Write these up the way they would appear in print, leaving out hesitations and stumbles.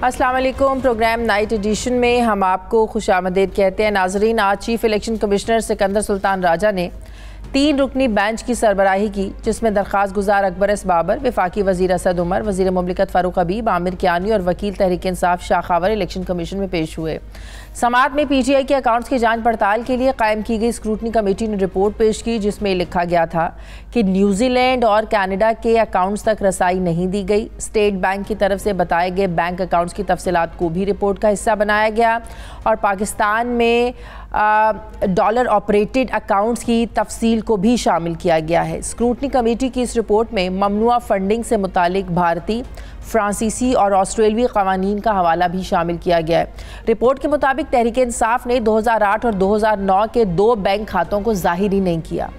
अस्सलाम वालेकुम। Programme night addition में हम आपको खुशामदीद कहते हैं। नाजरीन, आज chief election commissioner Sikandar Sultan Raja ने 3 रुकनी बेंच की सरबराही की, जिसमें दरख्वास्त गुजार अकबर एस बाबर, वफाकी वज़ीर असद उमर, वज़ीर मुमलिकत फ़ारूक हबीब, आमिर कियानी और वकील तहरीक इंसाफ शाह खावर इलेक्शन कमीशन में पेश हुए। समाअत में PTI के अकाउंट्स की जांच पड़ताल के लिए कायम की गई स्क्रूटनी कमेटी ने रिपोर्ट पेश की, जिसमें लिखा गया था कि न्यूजीलैंड और कनाडा के अकाउंट्स तक रसाई नहीं दी गई। स्टेट बैंक की तरफ से बताए गए बैंक अकाउंट्स की तफसीलात को भी रिपोर्ट का हिस्सा बनाया गया और पाकिस्तान में डॉलर ऑपरेटेड अकाउंट्स की तफसील को भी शामिल किया गया है। स्क्रूटनी कमेटी की इस रिपोर्ट में ममनुआ फंडिंग से मुतालिक भारतीय, फ्रांसीसी और ऑस्ट्रेलियाई कवानीन का हवाला भी शामिल किया गया है। रिपोर्ट के मुताबिक तहरीक इंसाफ ने 2008 और 2009 के 2 बैंक खातों को जाहिर ही नहीं किया।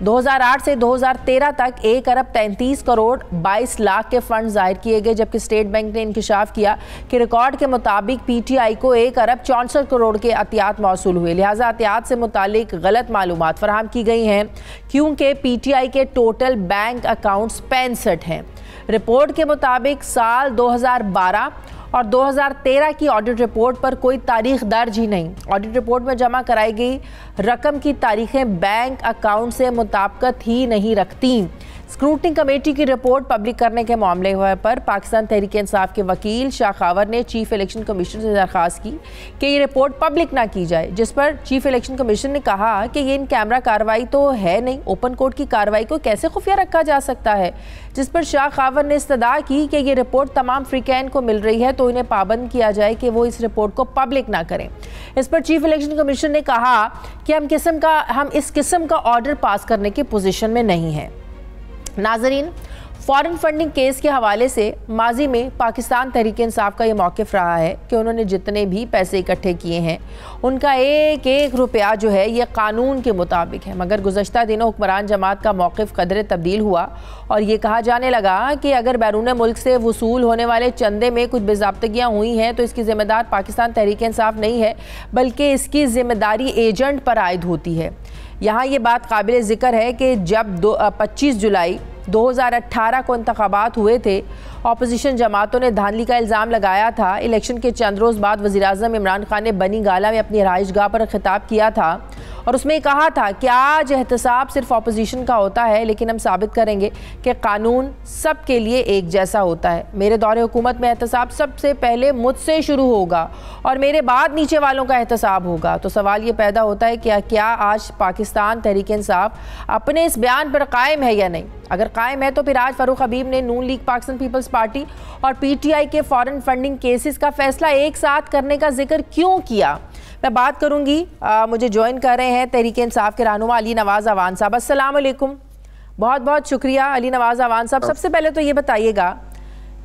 2008 से 2013 तक 1 अरब 33 करोड़ 22 लाख के फंड जाहिर किए गए, जबकि स्टेट बैंक ने इंकशाफ किया कि रिकॉर्ड के मुताबिक PTI को 1 अरब 64 करोड़ के अतियात मौसूल हुए। लिहाजा अतियात से मुतालिक गलत मालूमात फराहम की गई हैं, क्योंकि PTI के टोटल बैंक अकाउंट्स 65 हैं। रिपोर्ट के मुताबिक साल 2012 और 2013 की ऑडिट रिपोर्ट पर कोई तारीख दर्ज ही नहीं। ऑडिट रिपोर्ट में जमा कराई गई रकम की तारीखें बैंक अकाउंट से मुताबिकत ही नहीं रखती। स्क्रूटनी कमेटी की रिपोर्ट पब्लिक करने के मामले पर पाकिस्तान तहरीक इंसाफ के वकील शाह खावर ने चीफ इलेक्शन कमीशन से दरख्वास्त की कि ये रिपोर्ट पब्लिक ना की जाए, जिस पर चीफ इलेक्शन कमीशन ने कहा कि ये इन कैमरा कार्रवाई तो है नहीं, ओपन कोर्ट की कार्रवाई को कैसे खुफिया रखा जा सकता है। जिस पर शाह खावर ने इस्तदा की कि ये रिपोर्ट तमाम फ्रीकैन को मिल रही है, तो इन्हें पाबंद किया जाए कि वो इस रिपोर्ट को पब्लिक ना करें। इस पर चीफ इलेक्शन कमीशन ने कहा कि हम इस किस्म का ऑर्डर पास करने की पोजीशन में नहीं है। नाजरीन, फॉरेन फंडिंग केस के हवाले से माजी में पाकिस्तान तहरीक इंसाफ का ये मौक़िफ़ रहा है कि उन्होंने जितने भी पैसे इकट्ठे किए हैं उनका एक एक रुपया जो है ये कानून के मुताबिक है। मगर गुज़श्ता दिनों हुक्मरान जमात का मौक़िफ़ कदरे तब्दील हुआ और ये कहा जाने लगा कि अगर बैरून मुल्क से वसूल होने वाले चंदे में कुछ बेज़ाब्तगियाँ हुई हैं तो इसकी ज़िम्मेदार पाकिस्तान तहरीक इंसाफ नहीं है, बल्कि इसकी ज़िम्मेदारी एजेंट पर आयद होती है। यहाँ ये बात काबिल ज़िक्र है कि जब 25 जुलाई 2018 को इंतखाबात हुए थे, अपोजिशन जमातों ने धांधली का इल्ज़ाम लगाया था। इलेक्शन के चंद रोज़ बाद वज़ीर-ए-आज़म इमरान खान ने बनी गाला में अपनी रहाइशगाह पर खिताब किया था और उसमें कहा था कि आज एहतसाब सिर्फ अपोजिशन का होता है, लेकिन हम साबित करेंगे कि कानून सब के लिए एक जैसा होता है। मेरे दौरे हुकूमत में एहतसाब सबसे पहले मुझसे शुरू होगा और मेरे बाद नीचे वालों का एहतसाब होगा। तो सवाल ये पैदा होता है कि क्या आज पाकिस्तान तहरीक इंसाफ अपने इस बयान पर कायम है या नहीं? अगर कायम है तो फिर आज फ़ारूक हबीब ने नून लीग पाकिस्तान पीपल्स पार्टी और PTI के फॉरेन फंडिंग केसेस का फैसला एक साथ करने का जिक्र क्यों किया? मैं बात करूंगी, मुझे ज्वाइन कर रहे हैं तहरीक इंसाफ के रहनुमा अली नवाज अवान साहब। अस्सलाम वालेकुम। बहुत बहुत शुक्रिया अली नवाज अवान साहब। सबसे पहले तो ये बताइएगा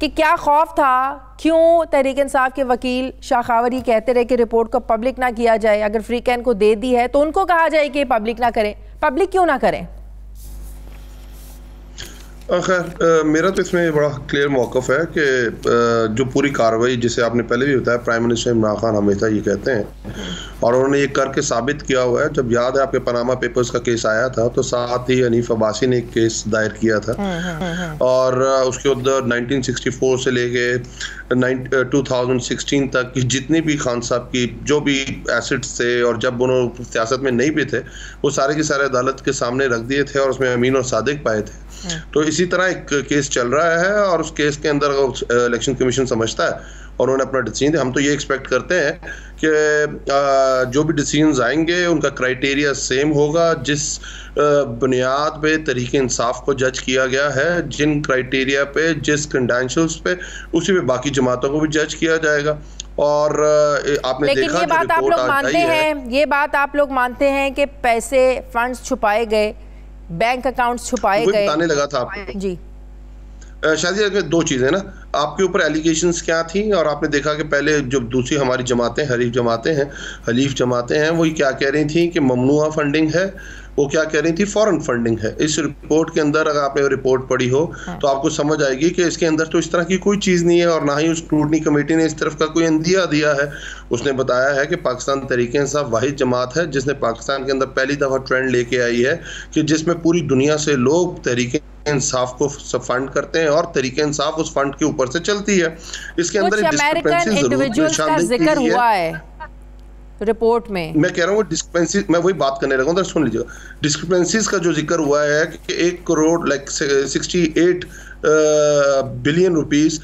कि क्या खौफ था, क्यों तहरीक इंसाफ के वकील शाह खावर ये कहते रहे कि रिपोर्ट को पब्लिक ना किया जाए? अगर फ्रीकैन को दे दी है तो उनको कहा जाए कि पब्लिक ना करें, पब्लिक क्यों ना करें? खैर, मेरा तो इसमें बड़ा क्लियर मौक़िफ़ है कि जो पूरी कार्रवाई, जिसे आपने पहले भी बताया, प्राइम मिनिस्टर इमरान खान हमेशा ये कहते हैं और उन्होंने ये करके साबित किया हुआ है। जब याद है आपके पनामा पेपर्स का केस आया था तो साथ ही हनीफ अब्बासी ने एक केस दायर किया था और उसके उधर 1964 से लेके 2016 तक की जितनी भी खान साहब की जो भी एसेट्स थे और जब उन्होंने सियासत में नहीं भी थे, वो सारे के सारे अदालत के सामने रख दिए थे और उसमें अमीन और सादिक पाए थे। तो इसी तरह एक केस चल रहा है और उस केस के अंदर इलेक्शन कमीशन समझता है और उन्होंने अपना डिसीजन, हम तो ये एक्सपेक्ट करते हैं कि जो भी डिसीजंस आएंगे उनका क्राइटेरिया सेम होगा, जिस बुनियाद पे तहरीक इंसाफ को जज किया गया है, जिन क्राइटेरिया पे, जिस क्रेडेंशियल्स पे, उसी पे बाकी जमातों को भी जज किया जाएगा। और आपने लेकिन देखा ये बात आप लोग मानते हैं, ये बात आप लोग मानते हैं कि पैसे फंड्स छुपाए गए, बैंक अकाउंट्स छुपाए गए? बताने लगा था आपको जी। शायद 2 चीज़ें ना, आपके ऊपर एलिगेशंस क्या थी और आपने देखा कि पहले जो दूसरी हमारी जमातें हलीफ जमातें हैं वही क्या कह रही थी कि ममनुआ फंडिंग है वो क्या कह रही थी, फॉरेन फंडिंग है। इस रिपोर्ट के अंदर अगर आपने रिपोर्ट पढ़ी हो तो आपको समझ आएगी कि इसके अंदर तो इस तरह की कोई चीज़ नहीं है, और ना ही उस स्क्रूटनी कमेटी ने इस तरफ का कोई अंदिया दिया है। उसने बताया है कि पाकिस्तान तहरीक इंसाफ वाहिद जमात है जिसने पाकिस्तान के अंदर पहली दफ़ा ट्रेंड लेके आई है कि जिसमें पूरी दुनिया से लोग तहरीक इंसाफ को फंड करते हैं और तहरीक इंसाफ उस फंड के ऊपर से चलती है। इसके अंदर अमेरिकन इंडिविजुअल्स का जिक्र हुआ है रिपोर्ट में। मैं कह रहा हूँ डिस्क्रिपेंसी, मैं वही बात करने लगा हूँ, सुन लीजिएगा। डिस्क्रिपेंसीज का जो जिक्र हुआ है कि 1 crore 68 billion rupees,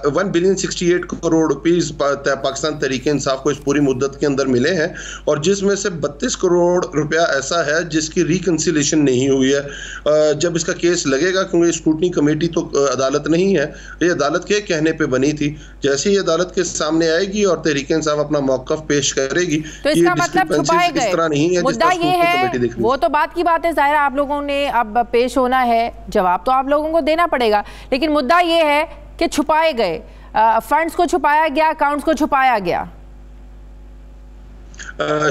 1 billion 68 crore rupees Pakistan Tehreek Insaf को इस पूरी मुद्दत के अंदर मिले हैं, और जिसमें से 32 करोड़ रुपया ऐसा है जिसकी रिकंसिलेशन नहीं हुई है। जब इसका केस लगेगा, क्योंकि स्क्रूटनी कमेटी तो अदालत नहीं है, ये अदालत के कहने पे बनी थी, जैसे ही अदालत के सामने आएगी और तहरीक इंसाफ अपना मौक़िफ़ पेश करेगी तो इसका मतलब छुपाए गए। इस तरह नहीं है, मुद्दा ये है, वो तो बात की बात है, ज़ाहिर आप लोगों ने अब पेश होना है, जवाब तो आप लोगों को देना पड़ेगा, लेकिन मुद्दा ये है कि छुपाए गए, फंड्स को छुपाया गया, अकाउंट्स को छुपाया गया।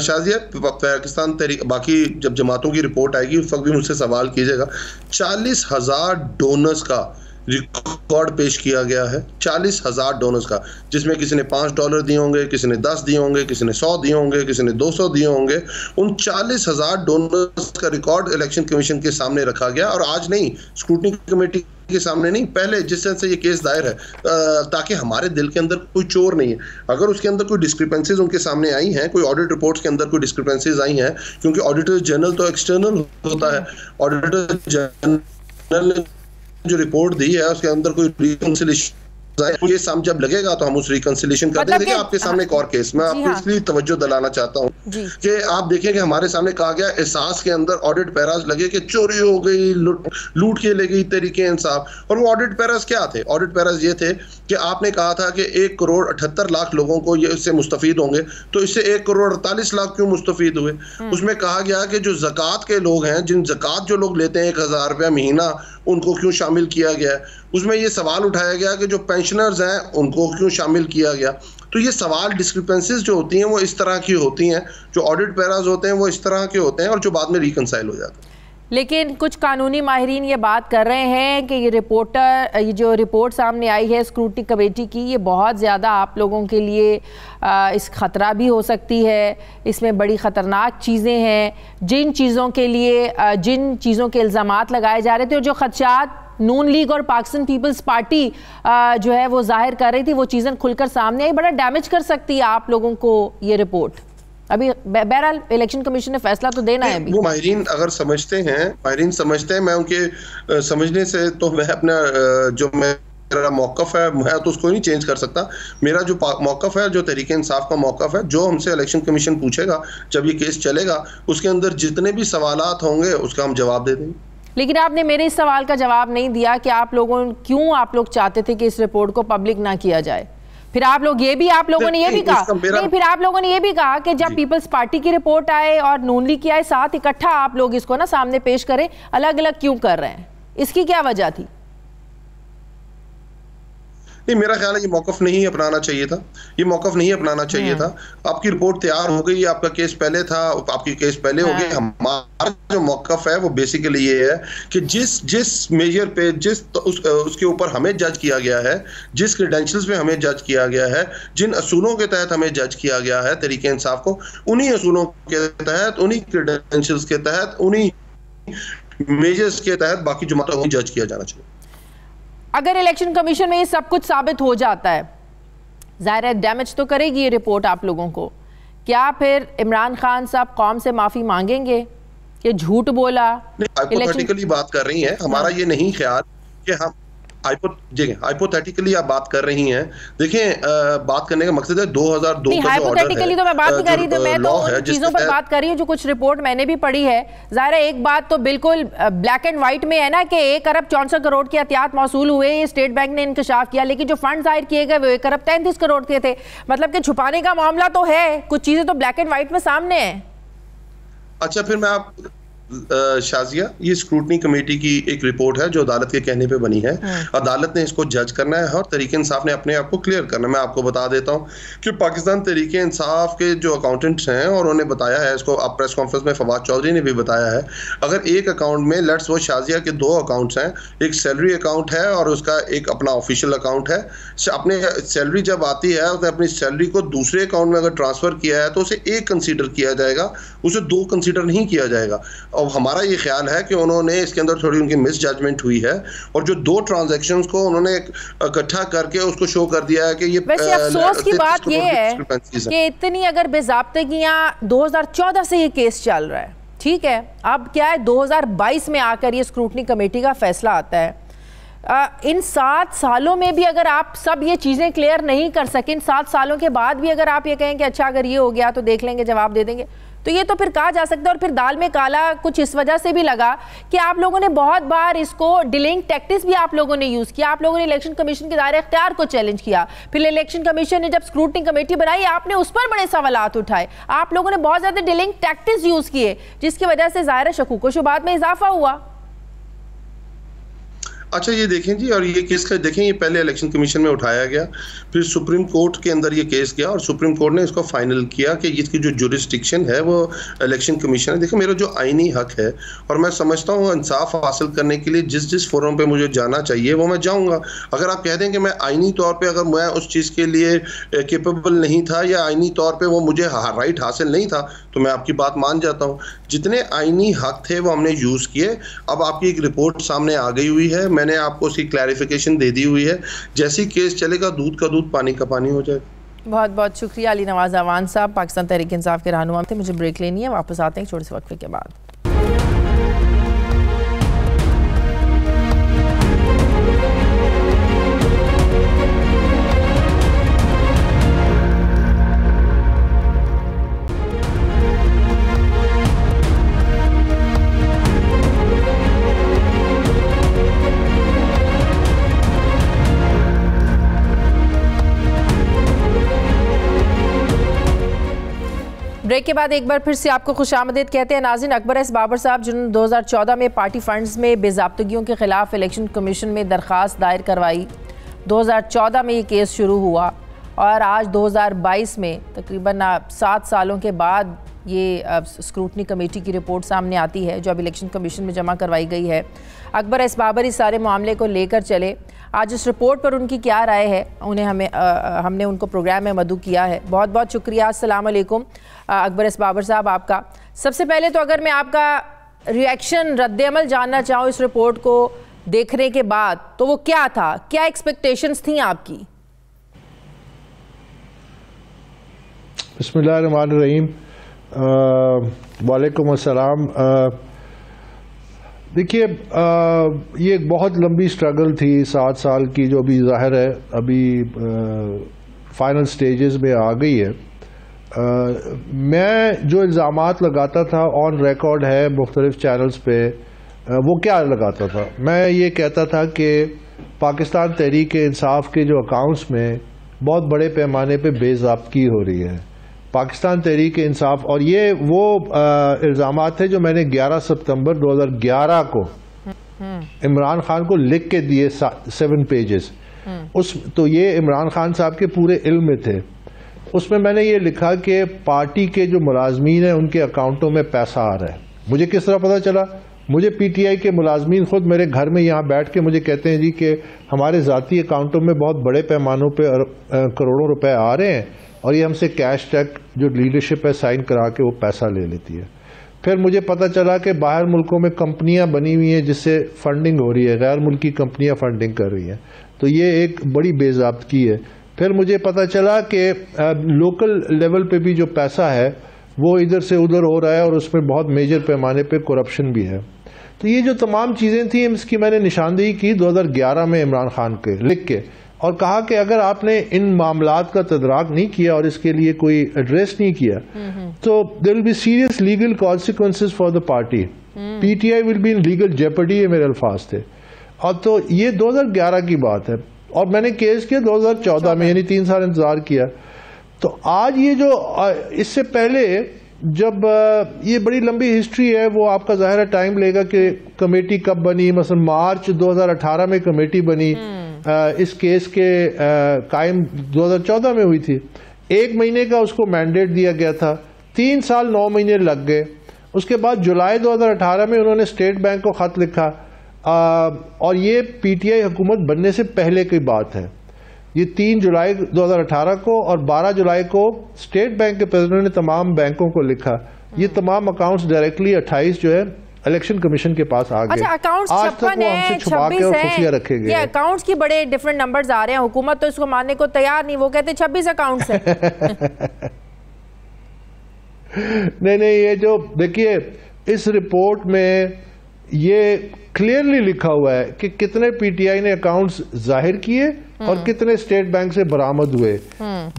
शाजिया, पाकिस्तान तहरीक, बाकी जब जमातों की रिपोर्ट आएगी उस वक्त भी मुझसे सवाल कीजिएगा। 40,000 डोनर्स का रिकॉर्ड पेश किया गया है, 40,000 डोनर्स का, जिसमें किसी ने $5 दिए होंगे, किसी ने 10 दिए होंगे, किसी ने 100 दिए होंगे, किसी ने 200 दिए होंगे। उन 40,000 डोनर्स का रिकॉर्ड इलेक्शन कमीशन के सामने रखा गया, और आज नहीं, स्क्रूटनी कमेटी के सामने नहीं, पहले जिस तरह से ये केस दायर है, ताकि हमारे दिल के अंदर कोई चोर नहीं है। अगर उसके अंदर कोई डिस्क्रिपेंसीज उनके सामने आई हैं, कोई ऑडिट रिपोर्ट्स के अंदर कोई डिस्क्रिपेंसीज आई हैं, क्योंकि ऑडिटर जनरल तो एक्सटर्नल होता है, ऑडिटर जनरल ने जो रिपोर्ट दी है उसके अंदर कोई रिकंसिलेशन, ये सम जब लगेगा तो हम उस रिकंसिलेशन कर देंगे। आपके सामने एक और केस मैं आपको इसलिए तवज्जो दिलाना चाहता हूँ कि आप देखिए कि हमारे सामने कहा गया एहसास के अंदर ऑडिट पैराज लगे कि चोरी हो गई, लूट के ले गई तहरीक इंसाफ, और वो ऑडिट पैराज क्या थे? ऑडिट पैराज ये थे कि आपने कहा था कि 1 करोड़ 78 लाख लोगों को ये इससे मुस्तफीद होंगे, तो इससे 1 करोड़ 48 लाख क्यों मुस्तफीद हुए? उसमें कहा गया कि जो ज़कात के लोग हैं, जिन ज़कात जो लोग लेते हैं 1,000 रुपया महीना, उनको क्यों शामिल किया गया है? उसमें ये सवाल उठाया गया कि जो पेंशनर्स हैं उनको क्यों शामिल किया गया? तो ये सवाल, डिस्क्रिपेंसीज जो होती हैं वो इस तरह की होती हैं, जो ऑडिट पैराज होते हैं वो इस तरह के होते हैं, और जो बाद में रिकंसाइल हो जाते हैं। लेकिन कुछ कानूनी माहिरीन ये बात कर रहे हैं कि ये जो रिपोर्ट सामने आई है स्क्रूटनी कमेटी की, ये बहुत ज़्यादा आप लोगों के लिए इस ख़तरा भी हो सकती है, इसमें बड़ी ख़तरनाक चीज़ें हैं, जिन चीज़ों के लिए जिन चीज़ों के इल्ज़ामात लगाए जा रहे थे और जो खदशात नून लीग और पाकिस्तान पीपल्स पार्टी जो है वो जाहिर कर रही थी, वो चीज़ें खुलकर सामने आई, बड़ा डैमेज कर सकती है आप लोगों को ये रिपोर्ट। अभी बहरहाल इलेक्शन कमीशन ने फैसला तो देना है। अभी वो माहिरीन अगर समझते हैं, मैं उनके समझने से तो मैं अपना जो मेरा मौक़िफ़ है मैं तो उसको नहीं चेंज कर सकता। मेरा जो मौक़िफ़ है, जो तहरीक इंसाफ का मौक़िफ़ है, जो हमसे इलेक्शन कमीशन पूछेगा जब ये केस चलेगा, उसके अंदर जितने भी सवालात होंगे उसका हम जवाब दे देंगे। लेकिन आपने मेरे इस सवाल का जवाब नहीं दिया कि आप लोग चाहते थे कि इस रिपोर्ट को पब्लिक ना किया जाए। फिर आप लोगों ने ये भी कहा कि जब पीपल्स पार्टी की रिपोर्ट आए और नून लीग की आए, साथ इकट्ठा आप लोग इसको ना सामने पेश करें, अलग अलग क्यों कर रहे हैं? इसकी क्या वजह थी? नहीं, मेरा ख्याल है ये मौक़िफ़ नहीं अपनाना चाहिए था, ये मौक़िफ़ नहीं अपनाना चाहिए था। आपकी रिपोर्ट तैयार हो गई, आपका केस पहले था, आपकी केस पहले हो गई। हमारा जो मौक़िफ़ है वो बेसिकली ये है कि जिस मेजर पे उसके ऊपर हमें जज किया गया है, जिस क्रेडेंशियल्स पे हमें जज किया गया है, जिन असूलों के तहत हमें जज किया गया है तहरीक इंसाफ को, उन्हीं असूलों के तहत, उन्हीं क्रेडेंशियल्स के तहत, उन्हीं मेजर्स के तहत बाकी जमातों को जज किया जाना चाहिए। अगर इलेक्शन कमीशन में ये सब कुछ साबित हो जाता है, ज़ाहिर है डैमेज तो करेगी ये रिपोर्ट आप लोगों को, क्या फिर इमरान खान साहब कौम से माफ़ी मांगेंगे कि झूठ बोला? हाइपोथेटिकली बात कर रही हैं, हमारा ये नहीं ख्याल कि हम हाइपोथेटिकली आप बात कर रही हैं। देखें, बात करने का मकसद है 2002 का जो ऑर्डर है, तो मैं बात नहीं कर रही थी, मैं तो उन चीज़ों पर बात कर रही हूँ जो कुछ रिपोर्ट मैंने भी पढ़ी है। ज़ाहिर है एक बात तो बिल्कुल ब्लैक एंड व्हाइट में है ना कि 1 अरब 64 करोड़ के एहतियात मौसूल हुए, ये स्टेट बैंक ने इंकशाफ किया, लेकिन जो फंड जाहिर किए गए वो 1 अरब 33 करोड़ के थे। मतलब कि छुपाने का मामला तो है, कुछ चीज़ें तो ब्लैक एंड व्हाइट में सामने है। अच्छा, फिर मैं शाजिया, ये स्क्रूटनी कमेटी की एक रिपोर्ट है जो अदालत के कहने पे बनी है। अदालत ने इसको जज करना है और तहरीक इंसाफ ने अपने आप को क्लियर करना है। मैं आपको बता देता हूँ कि पाकिस्तान तहरीक इंसाफ के जो अकाउंटेंट्स हैं और उन्होंने बताया है, इसको अब प्रेस कॉन्फ्रेंस में फवाद चौधरी ने भी बताया है, अगर एक अकाउंट में लेट्स वो शाजिया के 2 अकाउंट्स हैं, एक सैलरी अकाउंट है और उसका एक अपना ऑफिशियल अकाउंट है। अपने सैलरी जब आती है उसने अपनी सैलरी को दूसरे अकाउंट में अगर ट्रांसफर किया है तो उसे 1 कंसीडर किया जाएगा, उसे 2 कंसीडर नहीं किया जाएगा। और हमारा ये ख्याल है कि उन्होंने इसके अंदर थोड़ी उनकी मिस जजमेंट हुई है और जो 2 ट्रांजैक्शंस को उन्होंने इकट्ठा करके उसको शो कर दिया है कि ये वैसे अफसोस की बात ये है कि इतनी अगर बेज़ाब्तगियां 2014 से ये केस चल रहा है, ठीक है, अब क्या है 2022 में आकर ये स्क्रूटनी कमेटी का फैसला आता है। इन 7 सालों में भी अगर आप सब ये चीज़ें क्लियर नहीं कर सके, इन 7 सालों के बाद भी अगर आप ये कहें कि अच्छा अगर ये हो गया तो देख लेंगे, जवाब दे देंगे, तो ये तो फिर कहा जा सकता है। और फिर दाल में काला कुछ इस वजह से भी लगा कि आप लोगों ने बहुत बार इसको डिलेइंग टैक्टिक्स भी आप लोगों ने यूज़ किया। आप लोगों ने इलेक्शन कमीशन के दायरे इख्तियार को चैलेंज किया, फिर इलेक्शन कमीशन ने जब स्क्रूटनी कमेटी बनाई आपने उस पर बड़े सवालात उठाए। आप लोगों ने बहुत ज़्यादा डिलेइंग टैक्टिक्स यूज़ किए जिसकी वजह से ज़ाहिर शकूक व शुबात में इजाफा हुआ। अच्छा ये देखें जी, और ये केस का देखें, ये पहले इलेक्शन कमीशन में उठाया गया, फिर सुप्रीम कोर्ट के अंदर ये केस गया और सुप्रीम कोर्ट ने इसको फाइनल किया कि इसकी जो जुरिस्डिक्शन है वो इलेक्शन कमीशन है। देखिए मेरा जो आईनी हक है और मैं समझता हूँ इंसाफ हासिल करने के लिए जिस जिस फोरम पे मुझे जाना चाहिए वो मैं जाऊँगा। अगर आप कह दें कि मैं आईनी तौर पर अगर मैं उस चीज़ के लिए केपेबल नहीं था या आईनी तौर पर वो मुझे राइट हासिल नहीं था तो मैं आपकी बात मान जाता हूँ। जितने आईनी हक थे वो हमने यूज़ किए। अब आपकी एक रिपोर्ट सामने आ गई हुई है, मैंने आपको उसकी क्लैरिफिकेशन दे दी हुई है। जैसी केस चलेगा दूध का दूध पानी का पानी हो जाएगा। बहुत बहुत शुक्रिया अली नवाज अवान साहब, पाकिस्तान तहरीक इंसाफ के रहनुमा थे। मुझे ब्रेक लेनी है, वापस आते हैं एक छोटे से वक्फे के बाद। ब्रेक के बाद एक बार फिर से आपको खुशामदीद कहते हैं नाज़रीन। अकबर एस बाबर साहब जिन्होंने 2014 में पार्टी फंड्स में बेज़ाब्तगियों के खिलाफ इलेक्शन कमीशन में दरख्वास्त दायर करवाई, 2014 में ये केस शुरू हुआ और आज 2022 में तकरीबन 7 सालों के बाद ये स्क्रूटनी कमेटी की रिपोर्ट सामने आती है जो अब इलेक्शन कमीशन में जमा करवाई गई है। अकबर एस बाबर इस सारे मामले को लेकर चले, आज इस रिपोर्ट पर उनकी क्या राय है, हमने उनको प्रोग्राम में मदऊ किया है। बहुत बहुत शुक्रिया। अस्सलाम वालेकुम अकबर एस बाबर साहब आपका। सबसे पहले तो अगर मैं आपका रिएक्शन रद्द-ए-अमल जानना चाहूँ इस रिपोर्ट को देखने के बाद, तो वो क्या था, क्या एक्सपेक्टेशंस थी आपकी? बिस्मिल्लाहिर्रहमानिर्रहीम, वालेकुम अस्सलाम। देखिए ये एक बहुत लंबी स्ट्रगल थी 7 साल की, जो अभी ज़ाहिर है अभी फाइनल स्टेजेस में आ गई है। मैं जो इल्ज़ामात लगाता था ऑन रिकॉर्ड है मुख्तलिफ चैनल्स पे, वो क्या लगाता था, मैं ये कहता था कि पाकिस्तान तहरीक इंसाफ के जो अकाउंट्स में बहुत बड़े पैमाने पे बेज़ाब्तगी हो रही है। पाकिस्तान तहरीक इंसाफ, और ये वो इल्ज़ामात थे जो मैंने 11 सितंबर 2011 को इमरान खान को लिख के दिए 7 पेजेस। तो ये इमरान खान साहब के पूरे इल्म में थे। उसमें मैंने ये लिखा कि पार्टी के जो मुलाजमीन हैं उनके अकाउंटों में पैसा आ रहा है। मुझे किस तरह पता चला? मुझे पीटीआई के मुलाजमीन खुद मेरे घर में यहाँ बैठ के मुझे कहते हैं जी कि हमारे ज़ाती अकाउंटों में बहुत बड़े पैमानों पे करोड़ों रुपए आ रहे हैं और ये हमसे कैश चेक जो लीडरशिप है साइन करा के वो पैसा ले लेती है। फिर मुझे पता चला कि बाहर मुल्कों में कंपनियां बनी हुई हैं जिससे फंडिंग हो रही है, गैर मुल्की कंपनियां फंडिंग कर रही हैं, तो ये एक बड़ी बेज़ाब्तगी है। फिर मुझे पता चला कि लोकल लेवल पे भी जो पैसा है वो इधर से उधर हो रहा है और उसमें बहुत मेजर पैमाने पे करप्शन भी है। तो ये जो तमाम चीज़ें थी इसकी मैंने निशानदेही की 2011 में इमरान खान के लिख के, और कहा कि अगर आपने इन मामलात का तदराक नहीं किया और इसके लिए कोई एड्रेस नहीं किया तो there will be serious legal consequences for the party. PTI will be in legal jeopardy, मेरे अल्फाज थे। और तो ये 2011 की बात है और मैंने केस किया 2014 में, यानी 3 साल इंतजार किया। तो आज ये जो इससे पहले जब ये बड़ी लंबी हिस्ट्री है, वो आपका ज़ाहिर टाइम लेगा कि कमेटी कब बनी। मसलन मार्च 2018 में कमेटी बनी, इस केस के कायम 2014 में हुई थी। 1 महीने का उसको मैंडेट दिया गया था, 3 साल 9 महीने लग गए। उसके बाद जुलाई 2018 में उन्होंने स्टेट बैंक को खत लिखा, और ये पीटीआई हुकूमत बनने से पहले की बात है। ये 3 जुलाई 2018 को और 12 जुलाई को स्टेट बैंक के प्रेसिडेंट ने तमाम बैंकों को लिखा। ये तमाम अकाउंट्स डायरेक्टली 28 जो है इलेक्शन कमीशन के पास आ गए। अच्छा, अकाउंट्स 56 है, 26 है, रखे गए। ये अकाउंट्स की बड़े डिफरेंट नंबर्स आ रहे हैं, हुकूमत तो इसको मानने को तैयार नहीं। वो कहते 26 अकाउंट्स है। नहीं, ये जो देखिए इस रिपोर्ट में ये क्लियरली लिखा हुआ है कि कितने पीटीआई ने अकाउंट्स जाहिर किए और कितने स्टेट बैंक से बरामद हुए।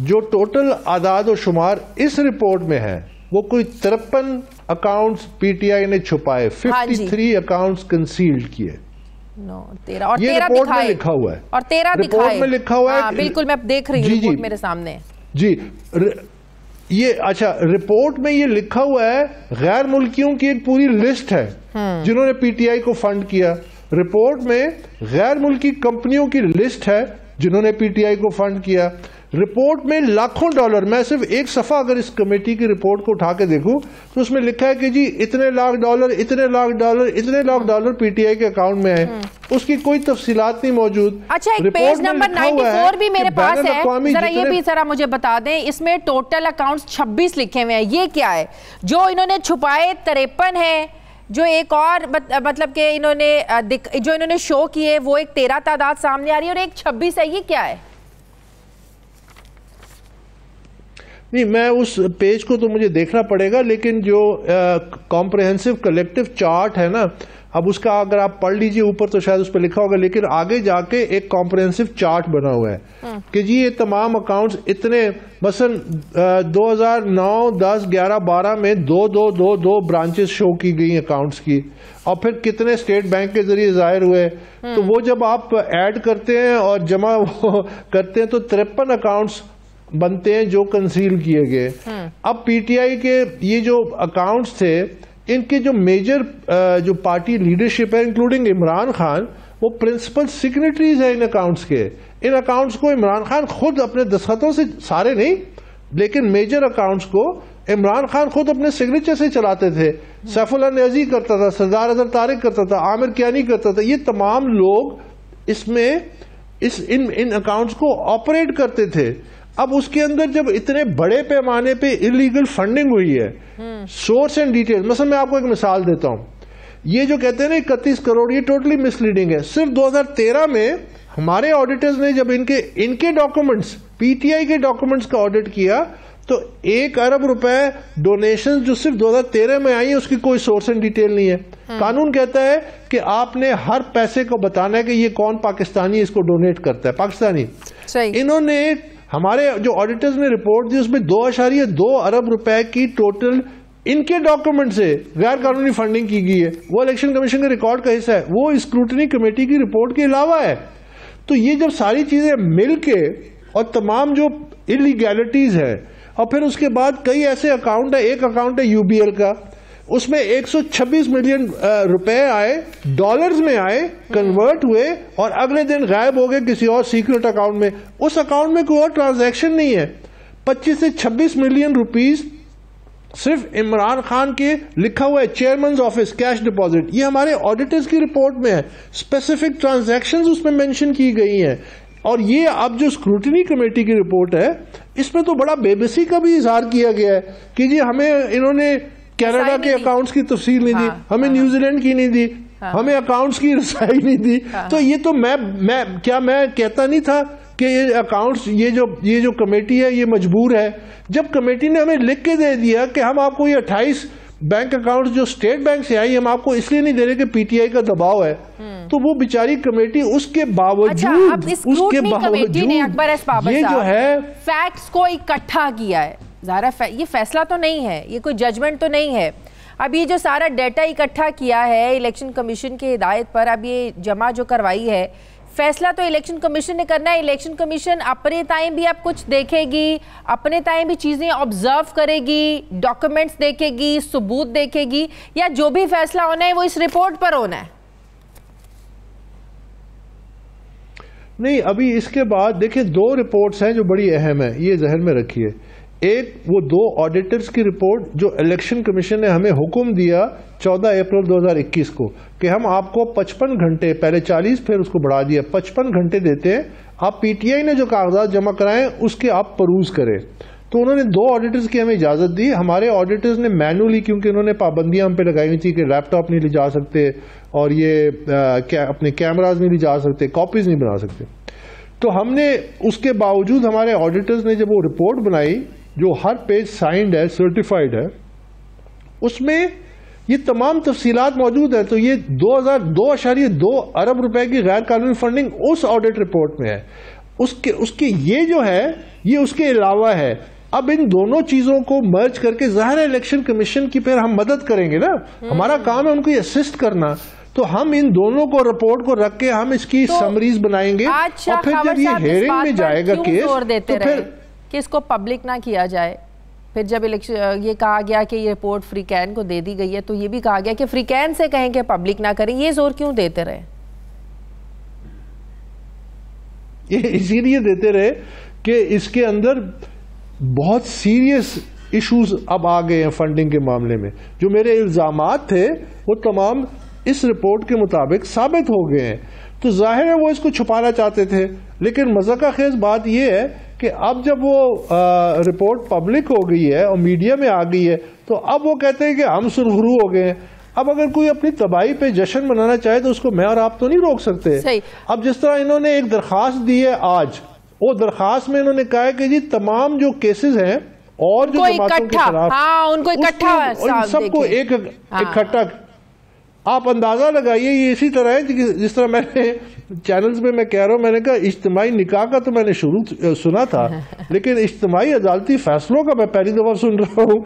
जो टोटल आदाद और शुमार इस रिपोर्ट में है वो कोई 53 अकाउंट्स पीटीआई ने छुपाए, 53 अकाउंट्स कंसील्ड किए। ये रिपोर्ट में लिखा हुआ है और 13 रिपोर्ट में लिखा हुआ है। बिल्कुल, मैं देख रही हूँ रिपोर्ट मेरे सामने जी। ये अच्छा, रिपोर्ट में ये लिखा हुआ है गैर मुल्कियों की एक पूरी लिस्ट है जिन्होंने पीटीआई को फंड किया। रिपोर्ट में गैर मुल्की कंपनियों की लिस्ट है जिन्होंने पीटीआई को फंड किया। रिपोर्ट में लाखों डॉलर, मैं सिर्फ एक सफा अगर इस कमेटी की रिपोर्ट को उठा के देखूं तो उसमें लिखा है कि जी इतने लाख डॉलर, इतने लाख डॉलर, इतने लाख डॉलर पीटीआई के अकाउंट में है। उसकी कोई तफसीलात नहीं मौजूद। अच्छा, एक पेज नंबर 94 भी मेरे पास है, जरा ये भी जरा मुझे बता दें। इसमें टोटल अकाउंट्स 26 लिखे हुए हैं। ये क्या है? जो इन्होंने छुपाए 53 है, जो एक और मतलब कि इन्होंने शो किए वो एक 13 तादाद सामने आ रही है और एक 26 है। ये क्या है? नहीं, मैं उस पेज को तो मुझे देखना पड़ेगा, लेकिन जो कॉम्प्रिहेंसिव कलेक्टिव चार्ट है ना, अब उसका अगर आप पढ़ लीजिए ऊपर तो शायद उस पर लिखा होगा, लेकिन आगे जाके एक कॉम्प्रिहेंसिव चार्ट बना हुआ है कि जी ये तमाम अकाउंट्स इतने, मसलन 2009, 10, 11, 12 में 2 ब्रांचेस शो की गई अकाउंट्स की, और फिर कितने स्टेट बैंक के जरिए जाहिर हुए। तो वो जब आप ऐड करते हैं और जमा करते हैं तो 53 अकाउंट्स बनते हैं जो कंसील किए गए। अब पीटीआई के ये जो अकाउंट्स थे, इनके जो मेजर जो पार्टी लीडरशिप है इंक्लूडिंग इमरान खान, वो प्रिंसिपल सिग्नेटरीज है इन अकाउंट्स के। इन अकाउंट्स को इमरान खान खुद अपने दस्तखतों से, सारे नहीं लेकिन मेजर अकाउंट्स को इमरान खान खुद अपने सिग्नेचर से चलाते थे। सैफुल्लाह नियाज़ी करता था, सरदार अजहर तारिक करता था, आमिर कियानी करता था। ये तमाम लोग इसमें इन अकाउंट्स को ऑपरेट करते थे। अब उसके अंदर जब इतने बड़े पैमाने पे इलीगल फंडिंग हुई है, सोर्स एंड डिटेल, मतलब मैं आपको एक मिसाल देता हूं। ये जो कहते हैं ना 31 करोड़, ये टोटली मिसलीडिंग है। सिर्फ 2013 में हमारे ऑडिटर्स ने जब इनके डॉक्यूमेंट्स, पीटीआई के डॉक्यूमेंट्स का ऑडिट किया तो 1 अरब रुपए डोनेशन जो सिर्फ 2013 में आई है उसकी कोई सोर्स एंड डिटेल नहीं है। कानून कहता है कि आपने हर पैसे को बताना है कि ये कौन पाकिस्तानी इसको डोनेट करता है, पाकिस्तानी। इन्होंने, हमारे जो ऑडिटर्स ने रिपोर्ट दी उसमें 2.2 अरब रुपए की टोटल इनके डॉक्यूमेंट से गैर कानूनी फंडिंग की गई है। वो इलेक्शन कमीशन के रिकॉर्ड का हिस्सा है, वो स्क्रूटनी कमेटी की रिपोर्ट के अलावा है। तो ये जब सारी चीजें मिलके और तमाम जो इलीगैलिटीज है, और फिर उसके बाद कई ऐसे अकाउंट है, एक अकाउंट है यूबीएल का, उसमें 126 मिलियन रुपए आए, डॉलर्स में आए, कन्वर्ट हुए और अगले दिन गायब हो गए किसी और सीक्रेट अकाउंट में। उस अकाउंट में कोई और ट्रांजैक्शन नहीं है। 25 से 26 मिलियन रुपीस सिर्फ इमरान खान के लिखा हुआ है चेयरमैन ऑफिस कैश डिपॉजिट। ये हमारे ऑडिटर्स की रिपोर्ट में है, स्पेसिफिक ट्रांजैक्शंस उसमें मेंशन की गई हैं। और ये अब जो स्क्रूटनी कमेटी की रिपोर्ट है, इसमें तो बड़ा बेबसी का भी इजहार किया गया है कि जी हमें इन्होंने कनाडा के अकाउंट्स की तफसील नहीं दी, हमें न्यूजीलैंड की नहीं दी, हमें अकाउंट्स की रसाई नहीं दी। तो ये तो मैं कहता नहीं था कि ये अकाउंट्स, ये जो कमेटी है ये मजबूर है। जब कमेटी ने हमें लिख के दे दिया कि हम आपको ये 28 बैंक अकाउंट्स जो स्टेट बैंक से आई हम आपको इसलिए नहीं दे रहे कि पीटीआई का दबाव है, तो वो बेचारी कमेटी उसके बावजूद ये जो है फैक्ट्स को इकट्ठा किया है। ज़ाहिर ये फैसला तो नहीं है, ये कोई जजमेंट तो नहीं है। अब ये जो सारा डेटा इकट्ठा किया है इलेक्शन कमीशन की हिदायत पर, अब ये जमा जो करवाई है फैसला तो इलेक्शन कमीशन ने करना है। इलेक्शन कमीशन अपने टाइम भी अब कुछ देखेगी, अपने टाइम भी चीजें ऑब्जर्व करेगी, डॉक्यूमेंट्स देखेगी, सबूत देखेगी, या जो भी फैसला होना है वो इस रिपोर्ट पर होना है? नहीं, अभी इसके बाद देखिए 2 रिपोर्ट्स हैं जो बड़ी अहम है, ये जहन में रखिए। एक वो 2 ऑडिटर्स की रिपोर्ट जो इलेक्शन कमीशन ने हमें हुक्म दिया 14 अप्रैल 2021 को कि हम आपको 55 घंटे, पहले 40 फिर उसको बढ़ा दिया, 55 घंटे देते हैं, आप पीटीआई ने जो कागजात जमा कराएं उसके आप परूज करें। तो उन्होंने 2 ऑडिटर्स की हमें इजाजत दी। हमारे ऑडिटर्स ने मैनुअली, क्योंकि उन्होंने पाबंदियां हम पे लगाई हुई थी कि लैपटॉप नहीं ले जा सकते और ये अपने कैमराज नहीं ले जा सकते, कॉपीज नहीं बना सकते, तो हमने उसके बावजूद हमारे ऑडिटर्स ने जब वो रिपोर्ट बनाई जो हर पेज साइंड है, सर्टिफाइड है, उसमें ये तमाम तफसीलात मौजूद है। तो ये 2.2 अरब रुपए की गैर कानूनी फंडिंग उस ऑडिट रिपोर्ट में है। उसके ये जो है ये उसके अलावा है। अब इन दोनों चीजों को मर्ज करके ज़ाहिर इलेक्शन कमीशन की फिर हम मदद करेंगे ना, हमारा काम है उनको असिस्ट करना। तो हम इन दोनों को रिपोर्ट को रख के हम इसकी समरीज बनाएंगे और फिर जब ये हेयरिंग में जाएगा केस तो फिर कि इसको पब्लिक ना किया जाए। फिर जब इलेक्शन ये कहा गया कि ये रिपोर्ट फ्रीकैन को दे दी गई है, तो ये भी कहा गया कि फ्रीकैन से कहें कि पब्लिक ना करें। ये जोर क्यों देते रहे? ये इसीलिए देते रहे कि इसके अंदर बहुत सीरियस इश्यूज अब आ गए हैं फंडिंग के मामले में। जो मेरे इल्जामात थे वो तमाम इस रिपोर्ट के मुताबिक साबित हो गए हैं। तो जाहिर है वो इसको छुपाना चाहते थे, लेकिन मज़ाक़ खेज़ बात यह है कि अब जब वो रिपोर्ट पब्लिक हो गई है और मीडिया में आ गई है, तो अब वो कहते हैं कि हम सुरखरू हो गए हैं। अब अगर कोई अपनी तबाही पे जश्न मनाना चाहे तो उसको मैं और आप तो नहीं रोक सकते। अब जिस तरह इन्होंने एक दरखास्त दी है आज, वो दरखास्त में इन्होंने कहा है कि जी तमाम जो केसेस हैं और जो जमातों के खिलाफ उनको इकट्ठा सबको एक इकट्ठा, आप अंदाजा लगाइए। ये इसी तरह है जिस तरह मैंने चैनल्स में मैं कह रहा हूं, मैंने कहा इज्तिमाई निकाह का तो मैंने शुरू सुना था, लेकिन इज्तिमाई अदालती फैसलों का मैं पहली दफा सुन रहा हूं।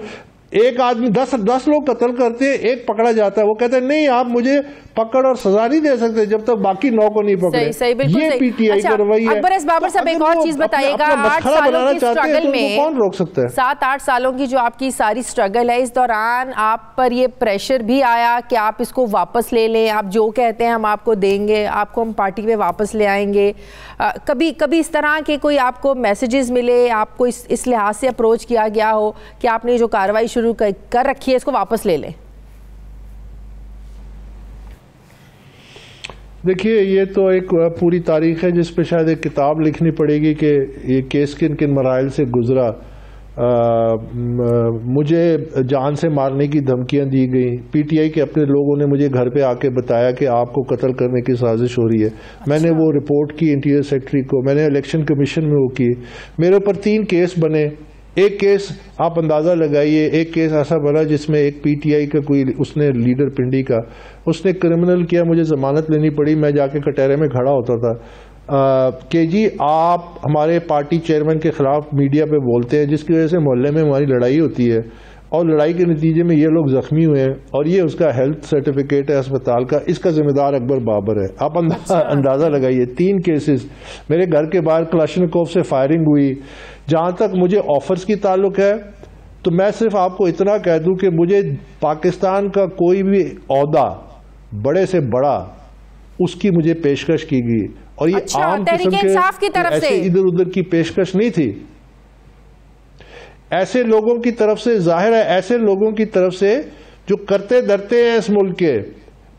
एक आदमी 10 लोग कत्ल करते हैं, एक पकड़ा जाता है, वो कहते हैं नहीं आप मुझे पकड़ और सजा नहीं दे सकते जब तक बाकी 9 को नहीं पकड़े। सही, बिल्कुल ये सही। पीटीआई का रवैया है। अकबर बाबर साहब एक और चीज बताइएगा, 8 सालों की स्ट्रगल में कौन रोक सकता है? 7-8 सालों की जो आपकी सारी स्ट्रगल है, इस दौरान आप पर ये प्रेशर भी आया कि आप इसको वापस ले लें, आप जो कहते हैं हम आपको देंगे, आपको हम पार्टी में वापस ले आएंगे। कभी इस तरह के कोई आपको मैसेजेस मिले, आपको इस लिहाज से अप्रोच किया गया हो कि आपने जो कार्रवाई शुरू कर रखी है इसको वापस ले लें? देखिए ये तो एक पूरी तारीख है जिस पे शायद एक किताब लिखनी पड़ेगी कि ये केस किन किन मराइल से गुजरा। मुझे जान से मारने की धमकियां दी गई, पीटीआई के अपने लोगों ने मुझे घर पे आके बताया कि आपको कत्ल करने की साजिश हो रही है। मैंने वो रिपोर्ट की इंटीरियर सेक्रेटरी को, मैंने इलेक्शन कमीशन में वो की। मेरे ऊपर 3 केस बने। एक केस आप अंदाजा लगाइए, एक केस ऐसा बना जिसमें एक पीटीआई का कोई उसने लीडर पिंडी का उसने क्रिमिनल किया, मुझे जमानत लेनी पड़ी। मैं जाके कटहरे में खड़ा होता था कि जी आप हमारे पार्टी चेयरमैन के खिलाफ मीडिया पे बोलते हैं, जिसकी वजह से मोहल्ले में हमारी लड़ाई होती है और लड़ाई के नतीजे में ये लोग जख्मी हुए हैं और ये उसका हेल्थ सर्टिफिकेट है अस्पताल का, इसका जिम्मेदार अकबर बाबर है। आप अंदाजा लगाइए 3 केसेस। मेरे घर के बाहर क्लाशनिकोव से फायरिंग हुई। जहां तक मुझे ऑफर्स की ताल्लुक है तो मैं सिर्फ आपको इतना कह दूं कि मुझे पाकिस्तान का कोई भी ओहदा बड़े से बड़ा उसकी मुझे पेशकश की गई और ये आम किस्म के ऐसे इधर उधर की पेशकश नहीं थी। ऐसे लोगों की तरफ से, जाहिर है ऐसे लोगों की तरफ से जो करते डरते हैं इस मुल्क के,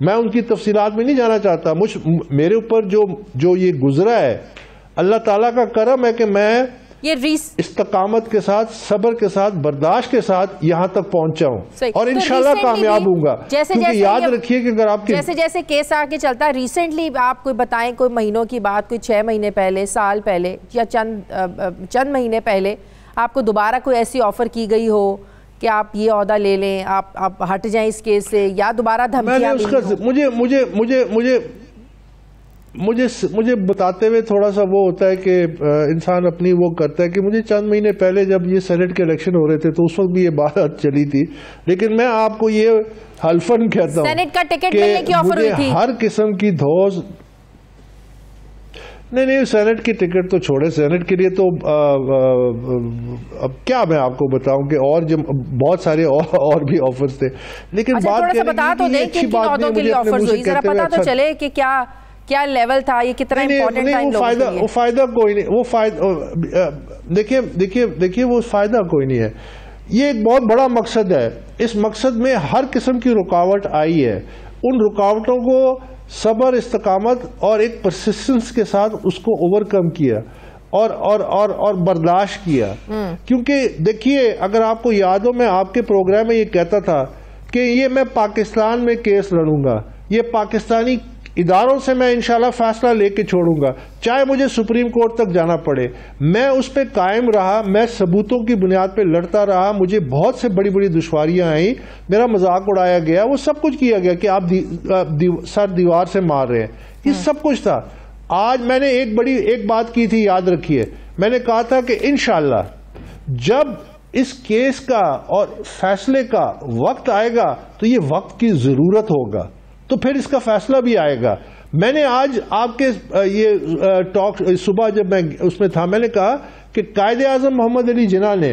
मैं उनकी तफसीलात में नहीं जाना चाहता। मेरे ऊपर जो ये गुजरा है, अल्लाह ताला का करम है कि मैं ये इस्तकामत के साथ, सब्र के साथ, बर्दाश्त के साथ यहाँ तक पहुंचा हूँ और इंशाल्लाह कामयाब हूंगा। क्योंकि याद रखिए कि अगर आपके जैसे केस आके चलता है, रिसेंटली आप कोई बताएं कोई महीनों की बात, कोई 6 महीने पहले, साल पहले या चंद महीने पहले आपको दोबारा कोई ऐसी ऑफर की गई हो कि आप ये ओहदा ले लें, आप हट जाएं इस केस से, या दोबारा धमकियां मिली? मुझे बताते हुए थोड़ा सा वो होता है कि इंसान अपनी वो करता है कि मुझे चंद महीने पहले जब ये सेनेट के इलेक्शन हो रहे थे तो उस वक्त भी ये बात चली थी, लेकिन मैं आपको ये हल्फन कहता हूँ सेनेट का टिकट मिलने की ऑफर हुई थी। हर किस्म की धौस नहीं, सेनेट की टिकट तो छोड़े, सेनेट के लिए तो अब क्या मैं आपको बताऊं कि और जब बहुत सारे और भी ऑफर्स थे, लेकिन अच्छा, बात बता तो दें कि किन औहदों के लिए ऑफर्स हुई, जरा पता तो चले कि क्या लेवल था, ये कितना इंपॉर्टेंट था इन लोगों के लिए। वो फायदा कोई नहीं, वो फायदा देखिए वो फायदा कोई नहीं है। ये एक बहुत बड़ा मकसद है, इस मकसद में हर किस्म की रुकावट आई है, उन रुकावटों को सब्र, इस्तकामत और एक परसिस्टेंस के साथ उसको ओवरकम किया और बर्दाश्त किया। क्योंकि देखिए, अगर आपको याद हो, मैं आपके प्रोग्राम में ये कहता था कि ये मैं पाकिस्तान में केस लड़ूंगा, ये पाकिस्तानी इदारों से मैं इंशाल्लाह फैसला लेके छोड़ूंगा, चाहे मुझे सुप्रीम कोर्ट तक जाना पड़े। मैं उस पर कायम रहा, मैं सबूतों की बुनियाद पे लड़ता रहा। मुझे बहुत से बड़ी बड़ी दुश्वारियां आई, मेरा मजाक उड़ाया गया, वो सब कुछ किया गया कि आप सर दीवार से मार रहे हैं, ये सब कुछ था। आज मैंने एक बात की थी, याद रखिए, मैंने कहा था कि इंशाल्लाह जब इस केस का और फैसले का वक्त आएगा तो ये वक्त की जरूरत होगा, तो फिर इसका फैसला भी आएगा। मैंने आज आपके ये टॉक सुबह जब मैं उसमें था, मैंने कहा कि कायदे आजम मोहम्मद अली जिन्ना ने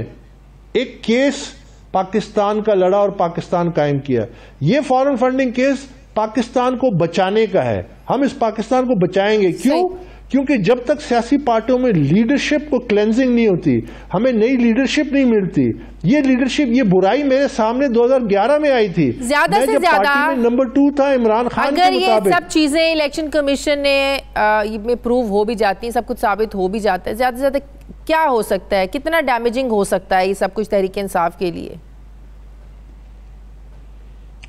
एक केस पाकिस्तान का लड़ा और पाकिस्तान कायम किया। ये फॉरेन फंडिंग केस पाकिस्तान को बचाने का है, हम इस पाकिस्तान को बचाएंगे। क्यों? क्योंकि जब तक सियासी पार्टियों में लीडरशिप को क्लेंजिंग नहीं होती, हमें नई लीडरशिप नहीं मिलती। ये लीडरशिप, ये बुराई मेरे सामने 2011 में आई थी, ज्यादा से ज्यादा नंबर 2 था इमरान खान के मुताबिक। अगर ये सब चीजें इलेक्शन कमीशन ने प्रूव हो भी जाती हैं, सब कुछ साबित हो भी जाता है, ज्यादा से ज्यादा क्या हो सकता है, कितना डैमेजिंग हो सकता है ये सब कुछ तहरीक इंसाफ के लिए?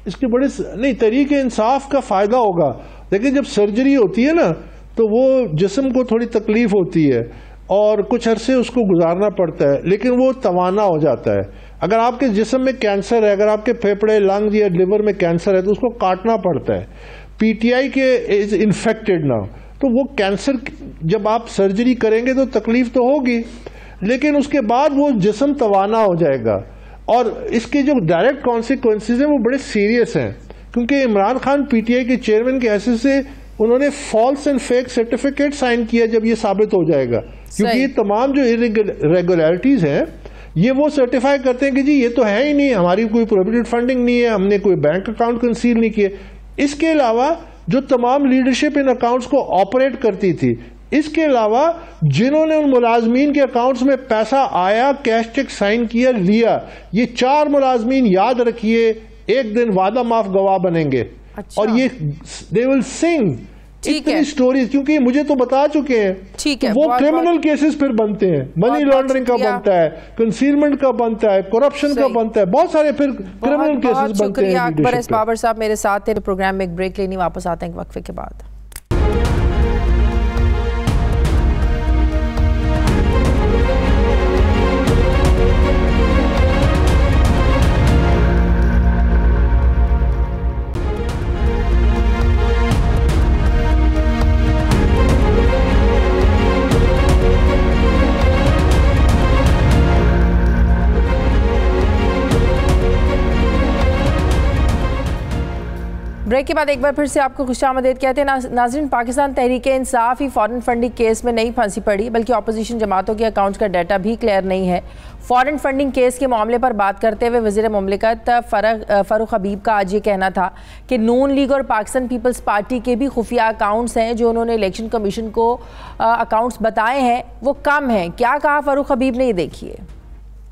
इसके बड़े नहीं, तहरीक इंसाफ का फायदा होगा। देखिए, जब सर्जरी होती है ना, तो वो जिस्म को थोड़ी तकलीफ होती है और कुछ अरसे उसको गुजारना पड़ता है, लेकिन वो तवाना हो जाता है। अगर आपके जिस्म में कैंसर है, अगर आपके फेफड़े, लंग या लिवर में कैंसर है, तो उसको काटना पड़ता है। पीटीआई के इज इन्फेक्टेड नाउ, तो वो कैंसर जब आप सर्जरी करेंगे तो तकलीफ तो होगी, लेकिन उसके बाद वो जिस्म तवाना हो जाएगा। और इसके जो डायरेक्ट कॉन्सिक्वेंसेज हैं वो बड़े सीरियस हैं, क्योंकि इमरान खान पीटीआई के चेयरमैन के हैसियत से उन्होंने false and fake certificate sign किया जब ये साबित हो जाएगा। क्योंकि ये तमाम जो इरेगुलरिटीज हैं, ये वो सर्टिफाई करते हैं कि जी ये तो है ही नहीं, हमारी कोई प्रोहिबिटेड फंडिंग नहीं है, हमने कोई बैंक अकाउंट कंसील नहीं किए। इसके अलावा जो तमाम लीडरशिप इन अकाउंट्स को ऑपरेट करती थी, इसके अलावा जिन्होंने उन मुलाजमीन के अकाउंट्स में पैसा आया, कैश चेक साइन किया, लिया, ये 4 मुलाजमीन याद रखिए एक दिन वादा माफ गवाह बनेंगे। अच्छा। और ये दे विल सिंग इतनी स्टोरीज, क्योंकि मुझे तो बता चुके हैं। ठीक है, तो वो क्रिमिनल केसेस फिर बनते हैं, मनी लॉन्ड्रिंग का बनता है, कंसीलमेंट का बनता है, करप्शन का बनता है, बहुत सारे फिर क्रिमिनल केसेस बनते हैं। अकबर एस बाबर साहब मेरे साथ थे प्रोग्राम में। एक ब्रेक लेनी, वापस आते हैं वक्फे के बाद। ब्रेक के बाद एक बार फिर से आपको खुशामदीद कहते हैं। नाज़रीन, पाकिस्तान तहरीक इंसाफ ही फॉरेन फंडिंग केस में नहीं फंसी पड़ी, बल्कि अपोजिशन जमातों के अकाउंट्स का डाटा भी क्लियर नहीं है। फॉरेन फंडिंग केस के मामले पर बात करते हुए वज़ीर मुमलिकत फ़ारूक हबीब का आज ये कहना था कि नून लीग और पाकिस्तान पीपल्स पार्टी के भी खुफिया अकाउंट्स हैं जो उन्होंने इलेक्शन कमीशन को अकाउंट्स बताए हैं, वो कम हैं। क्या कहा फ़ारूक हबीब ने, ये देखिए।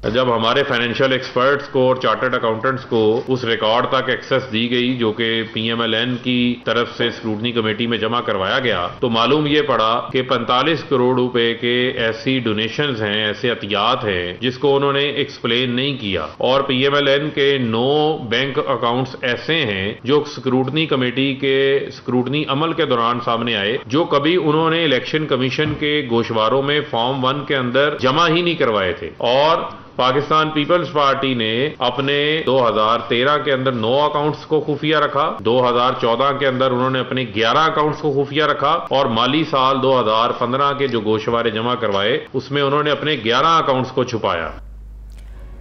जब हमारे फाइनेंशियल एक्सपर्ट्स को और चार्टर्ड अकाउंटेंट्स को उस रिकॉर्ड तक एक्सेस दी गई जो कि पीएमएलएन की तरफ से स्क्रूटनी कमेटी में जमा करवाया गया, तो मालूम ये पड़ा कि 45 करोड़ रुपए के ऐसी डोनेशंस हैं, ऐसे अतियात हैं जिसको उन्होंने एक्सप्लेन नहीं किया। और पीएमएलएन के 9 बैंक अकाउंट्स ऐसे हैं जो स्क्रूटनी कमेटी के स्क्रूटनी अमल के दौरान सामने आए, जो कभी उन्होंने इलेक्शन कमीशन के गोशवारों में फॉर्म 1 के अंदर जमा ही नहीं करवाए थे। और पाकिस्तान पीपल्स पार्टी ने अपने 2013 के अंदर 9 अकाउंट्स को खुफिया रखा, 2014 के अंदर उन्होंने अपने 11 अकाउंट्स को खुफिया रखा, और माली साल 2015 के जो गोशवारे जमा करवाए उसमें उन्होंने अपने 11 अकाउंट्स को छुपाया।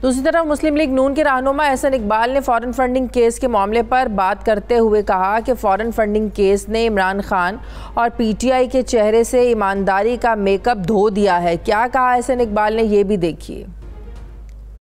दूसरी तरफ मुस्लिम लीग नून के रहनुमा एहसन इकबाल ने फॉरेन फंडिंग केस के मामले पर बात करते हुए कहा कि फॉरेन फंडिंग केस ने इमरान खान और पीटीआई के चेहरे से ईमानदारी का मेकअप धो दिया है। क्या कहा एहसन इकबाल ने, ये भी देखिए।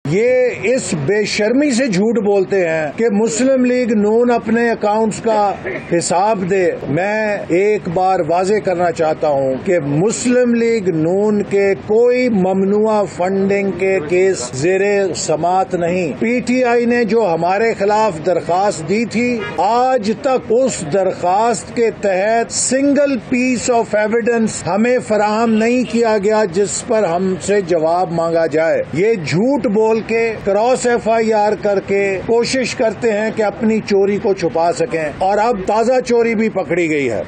ये इस बेशर्मी से झूठ बोलते हैं कि मुस्लिम लीग नून अपने अकाउंट्स का हिसाब दे। मैं एक बार वाजे करना चाहता हूं कि मुस्लिम लीग नून के कोई ममनुआ फंडिंग के केस जेरे समात नहीं। पीटीआई ने जो हमारे खिलाफ दरखास्त दी थी, आज तक उस दरखास्त के तहत सिंगल पीस ऑफ एविडेंस हमें फराहम नहीं किया गया जिस पर हमसे जवाब मांगा जाए। ये झूठ बोल के क्रॉस FIR करके कोशिश करते हैं कि अपनी चोरी को छुपा सकें, और अब ताजा चोरी भी पकड़ी गई है।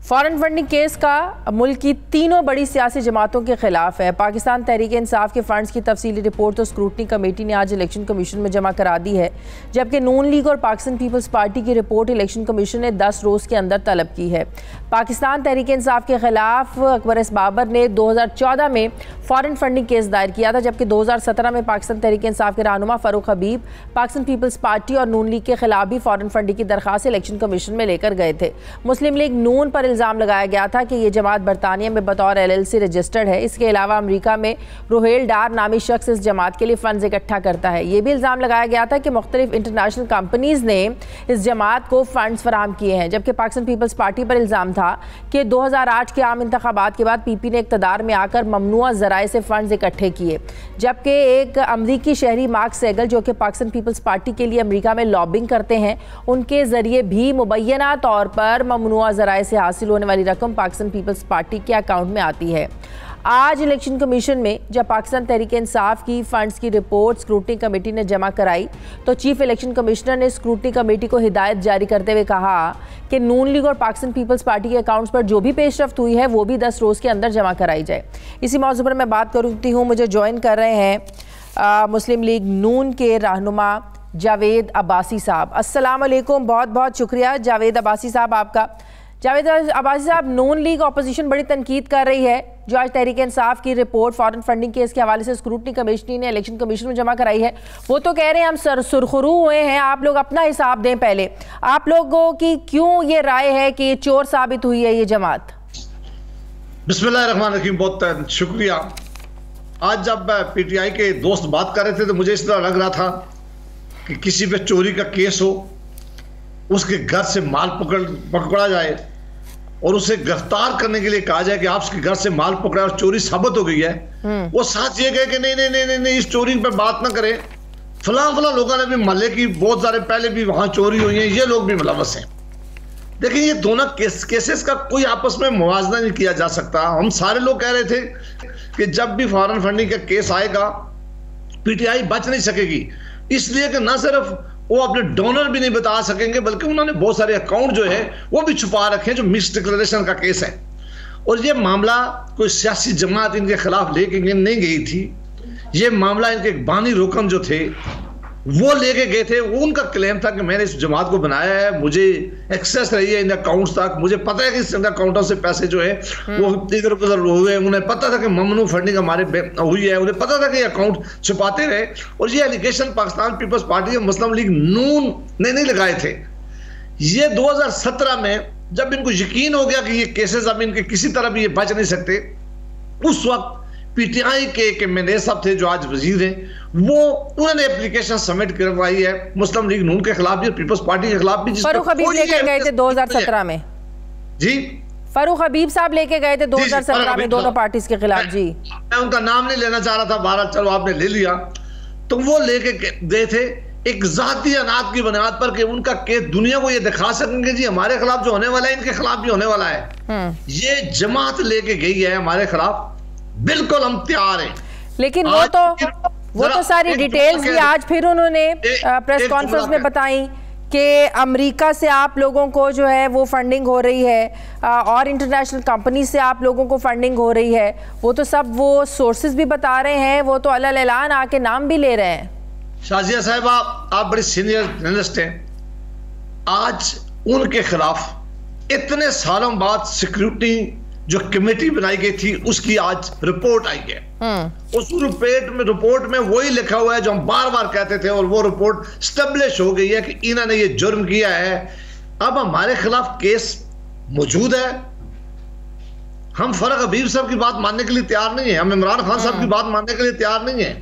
फॉरेन फंडिंग केस का मुल्क की तीनों बड़ी सियासी जमातों के खिलाफ है। पाकिस्तान तहरीक इंसाफ के फंड्स की तफसीली रिपोर्ट तो स्क्रूटनी कमेटी ने आज इलेक्शन कमीशन में जमा करा दी है, जबकि नून लीग और पाकिस्तान पीपल्स पार्टी की रिपोर्ट इलेक्शन कमीशन ने 10 रोज़ के अंदर तलब की है। पाकिस्तान तहरीक इंसाफ के खिलाफ अकबर एस बाबर ने 2014 में फॉरेन फंडिंग केस दायर किया था, जबकि 2017 में पाकिस्तान तहरीक इंसाफ के रहनुमा फारूक हबीब पाकिस्तान पीपल्स पार्टी और नून लीग के खिलाफ भी फॉरेन फंडिंग की दरखास्त इलेक्शन कमीशन में लेकर गए थे। मुस्लिम लीग नून पर इल्ज़ाम लगाया गया था कि ये जमात बरतानिया में बतौर LLC रजिस्टर्ड है। इसके अलावा अमेरिका में रोहेल डार नामी शख्स इस जमात के लिए फंड्स इकट्ठा करता है। ये भी इल्ज़ाम लगाया गया था कि मुख्तलिफ इंटरनेशनल कंपनीज ने इस जमात को फंड्स फराहम किए हैं, जबकि पाकिस्तान पीपल्स पार्टी पर इल्ज़ाम था कि 2008 के आम इंतखाबात के बाद PP ने इक़्तिदार में आकर ममनुआ ज़राए से फंड्स इकट्ठे किए, जबकि एक अमरीकी शहरी मार्क सेगल जो कि पाकिस्तान पीपल्स पार्टी के लिए अमेरिका में लॉबिंग करते हैं, उनके ज़रिए भी मुबैना तौर पर ममनुआ ज़राए से हासिल होने वाली रकम पाकिस्तान पीपल्स पार्टी के अकाउंट में आती है। आज इलेक्शन कमीशन में जब पाकिस्तान तहरीक इंसाफ की फंड्स की रिपोर्ट स्क्रूटनी कमेटी ने जमा कराई, तो चीफ इलेक्शन कमिश्नर ने स्क्रूटनी कमेटी को हिदायत जारी करते हुए कहा कि नून लीग और पाकिस्तान पीपल्स पार्टी के अकाउंट्स पर जो भी पेशरफ्त हुई है वो भी 10 रोज़ के अंदर जमा कराई जाए। इसी मौजू पर मैं बात करती हूँ। मुझे ज्वाइन कर रहे हैं मुस्लिम लीग नून के रहनुमा जावेद अब्बासी साहब। अस्सलाम वालेकुम, बहुत बहुत शुक्रिया जावेद अब्बासी साहब आपका। जावेद अब्बासी साहब, नून लीग अपोजिशन बड़ी तनकीद कर रही है जो आज तहरीक इंसाफ की रिपोर्ट फॉरेन फंडिंग केस के हवाले से स्क्रूटनी कमेटी ने इलेक्शन कमीशन में जमा कराई है। वो तो कह रहे हैं हम सुरखरू हुए हैं, आप लोग अपना हिसाब दें। पहले आप लोगों की क्यों ये राय है कि ये चोर साबित हुई है ये जमात? बिस्मिल्लाहिर्रहमानिर्रहीम, बहुत शुक्रिया। आज जब PTI के दोस्त बात कर रहे थे तो मुझे इस तरह लग रहा था कि किसी पे चोरी का केस हो, उसके घर से माल पकड़ा जाए और उसे गिरफ्तार करने के लिए कहा जाए कि आप उसके घर से माल पकड़ा और चोरी साबित हो गई है। वो साथ ये कहे कि नहीं नहीं नहीं नहीं इस चोरी पे बात ना करें, फलां लोगों ने भी महल्ले की बहुत सारे पहले भी वहां चोरी हुई है, ये लोग भी मुलव्वस हैं। देखिए, ये दोनों केसेस का कोई आपस में मुवाजना नहीं किया जा सकता। हम सारे लोग कह रहे थे कि जब भी फॉरेन फंडिंग का केस आएगा PTI बच नहीं सकेगी, इसलिए कि ना सिर्फ वो अपने डोनर भी नहीं बता सकेंगे बल्कि उन्होंने बहुत सारे अकाउंट जो है वो भी छुपा रखे हैं, जो मिस डिक्लेरेशन का केस है। और ये मामला कोई सियासी जमात इनके खिलाफ लेके नहीं गई थी, ये मामला इनके बानी रुकन जो थे वो लेके गए थे। वो उनका क्लेम था कि मैंने इस जमात को बनाया है, मुझे एक्सेस रही है इन अकाउंट्स तक, मुझे पता है कि इस अकाउंटों से पैसे जो है वो इधर उधर हुए, उन्हें पता था कि ममनू फंडिंग हमारे हुई है, उन्हें पता था कि अकाउंट छुपाते रहे। और ये एलिगेशन पाकिस्तान पीपल्स पार्टी और मुस्लिम लीग नून ने नहीं लगाए थे। ये 2017 में जब इनको यकीन हो गया कि ये केसेस अब इनके किसी तरह भी ये बच नहीं सकते, उस वक्त PTI के मैनेजर साहब थे जो आज वजीर हैं, वो उन्होंने एप्लीकेशन सबमिट करवाई है मुस्लिम लीग नून के खिलाफ भी और पीपल्स पार्टी के खिलाफ भी। फारूक हबीब लेके गए थे 2017 में। जी, फारूक हबीब साहब लेके गए थे 2017 में दोनों पार्टीज के खिलाफ। जी, मैं उनका नाम नहीं लेना चाह रहा था, बहरहाल चलो आपने ले लिया। तो वो लेके गए थे एक जाती अनाद की बुनियाद पर कि उनका केस दुनिया को ये दिखा सकेंगे जी हमारे खिलाफ जो होने वाला है इनके खिलाफ भी होने वाला है। ये जमात लेके गई है हमारे खिलाफ, बिल्कुल हम तैयार हैं। लेकिन वो तो सारी डिटेल्स भी आज फिर उन्होंने प्रेस कॉन्फ्रेंस में बताई कि अमेरिका से आप लोगों को जो है वो फंडिंग हो रही है और इंटरनेशनल कंपनी से आप लोगों को फंडिंग हो रही है। वो तो सब वो सोर्सेज भी बता रहे हैं, वो तो अलग ऐलान आके नाम भी ले रहे हैं। शाजिया साहब, आप बड़ी सीनियर जर्नलिस्ट हैं। आज उनके खिलाफ इतने सालों बाद सिक्योरिटी जो कमेटी बनाई गई थी उसकी आज रिपोर्ट आई है। उस रिपोर्ट में वही लिखा हुआ है जो हम बार बार कहते थे, और वो रिपोर्ट स्टेब्लिश हो गई है कि इन्होंने ये जुर्म किया है। अब हमारे खिलाफ केस मौजूद है। हम फरक हबीब साहब की बात मानने के लिए तैयार नहीं है, हम इमरान खान साहब की बात मानने के लिए तैयार नहीं है,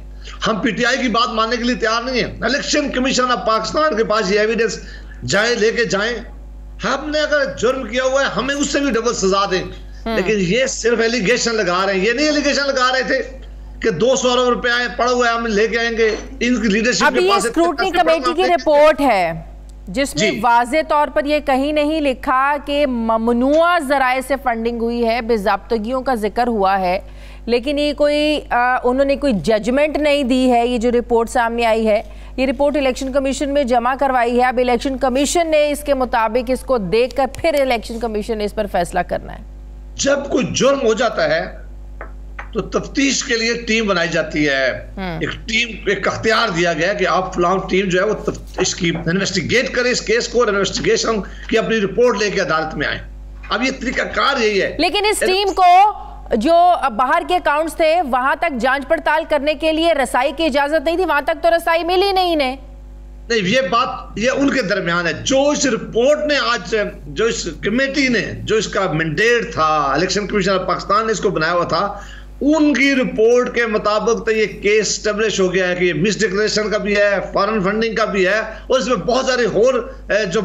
हम पीटीआई की बात मानने के लिए तैयार नहीं है। इलेक्शन कमीशन ऑफ पाकिस्तान के पास ये एविडेंस जाए, लेके जाएं। हमने अगर जुर्म किया हुआ है हमें उससे भी डबल सजा दें, लेकिन ये सिर्फ एलिगेशन लगा रहे हैं। ये नहीं एलिगेशन लगा रहे थे कि 200 अरब रुपए पड़ा हुआ है हम लेके आएंगे। इनकी लीडरशिप के पास स्क्रूटनी कमेटी की रिपोर्ट है जिसमें वाज़े तौर पर यह कहीं नहीं लिखा कि ममनुआ ज़राए से फंडिंग हुई है, बेज़ाब्तगियों का जिक्र हुआ है, लेकिन ये कोई उन्होंने कोई जजमेंट नहीं दी है। ये जो रिपोर्ट सामने आई है, ये रिपोर्ट इलेक्शन कमीशन में जमा करवाई है। अब इलेक्शन कमीशन ने इसके मुताबिक इसको देखकर फिर इलेक्शन कमीशन ने इस पर फैसला करना है। जब कोई जुर्म हो जाता है तो तफ्तीश के लिए टीम बनाई जाती है। एक अख्तियार दिया गया कि आप फलां टीम जो है वो इसकी इन्वेस्टिगेट करे, इस केस को इन्वेस्टिगेशन की अपनी रिपोर्ट लेके अदालत में आए। अब ये तरीकाकार यही है। लेकिन इस टीम को जो बाहर के अकाउंट्स थे वहां तक जांच पड़ताल करने के लिए रसाई की इजाजत नहीं थी, वहां तक तो रसाई मिली नहीं इन्हें। नहीं, ये बात ये उनके दरमियान है। जो इस रिपोर्ट ने आज, जो इस कमेटी ने, जो इसका मैंडेट था, इलेक्शन कमीशन ऑफ पाकिस्तान ने इसको बनाया हुआ था, उनकी रिपोर्ट के मुताबिक तो ये केस स्टेब्लिश हो गया है कि मिस डिक्लेरेशन का भी है, फॉरेन फंडिंग का भी है, और इसमें बहुत सारे और जो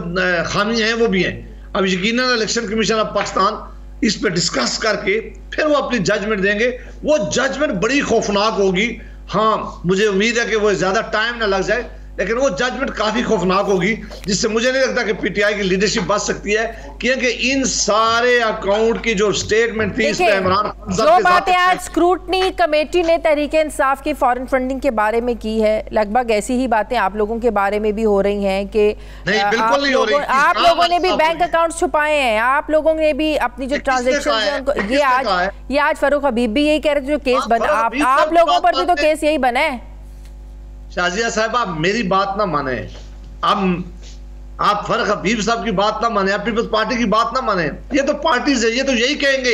खामी हैं वो भी हैं। अब यकीनन इलेक्शन कमीशन ऑफ पाकिस्तान इस पे डिस्कस करके फिर वो अपनी जजमेंट देंगे। वो जजमेंट बड़ी खौफनाक होगी। हाँ, मुझे उम्मीद है कि वो ज्यादा टाइम ना लग जाए, लेकिन वो जजमेंट काफी खौफनाक होगी, जिससे मुझे नहीं लगता कि पीटीआई की लीडरशिप बच सकती है, क्योंकि इन सारे अकाउंट की जो स्टेटमेंट थी इस पे इमरान खान जो बातें आज स्क्रूटनी कमेटी ने तहरीके इंसाफ की फॉरेन फंडिंग के बारे में की है, लगभग ऐसी ही बातें आप लोगों के बारे में भी हो रही हैं कि आप लोगों ने भी बैंक अकाउंट छुपाए हैं, आप लोगों ने भी अपनी जो ट्रांजेक्शन, ये आज फरूख हबीब भी यही कह रहे थे जो केस बना, आप लोगों पर भी तो केस यही बना है। शाजिया साहब, आप मेरी बात ना माने, आप फरक हबीब साहब की बात ना माने, आप पीपल्स पार्टी की बात ना माने। ये तो पार्टी से, ये तो यही कहेंगे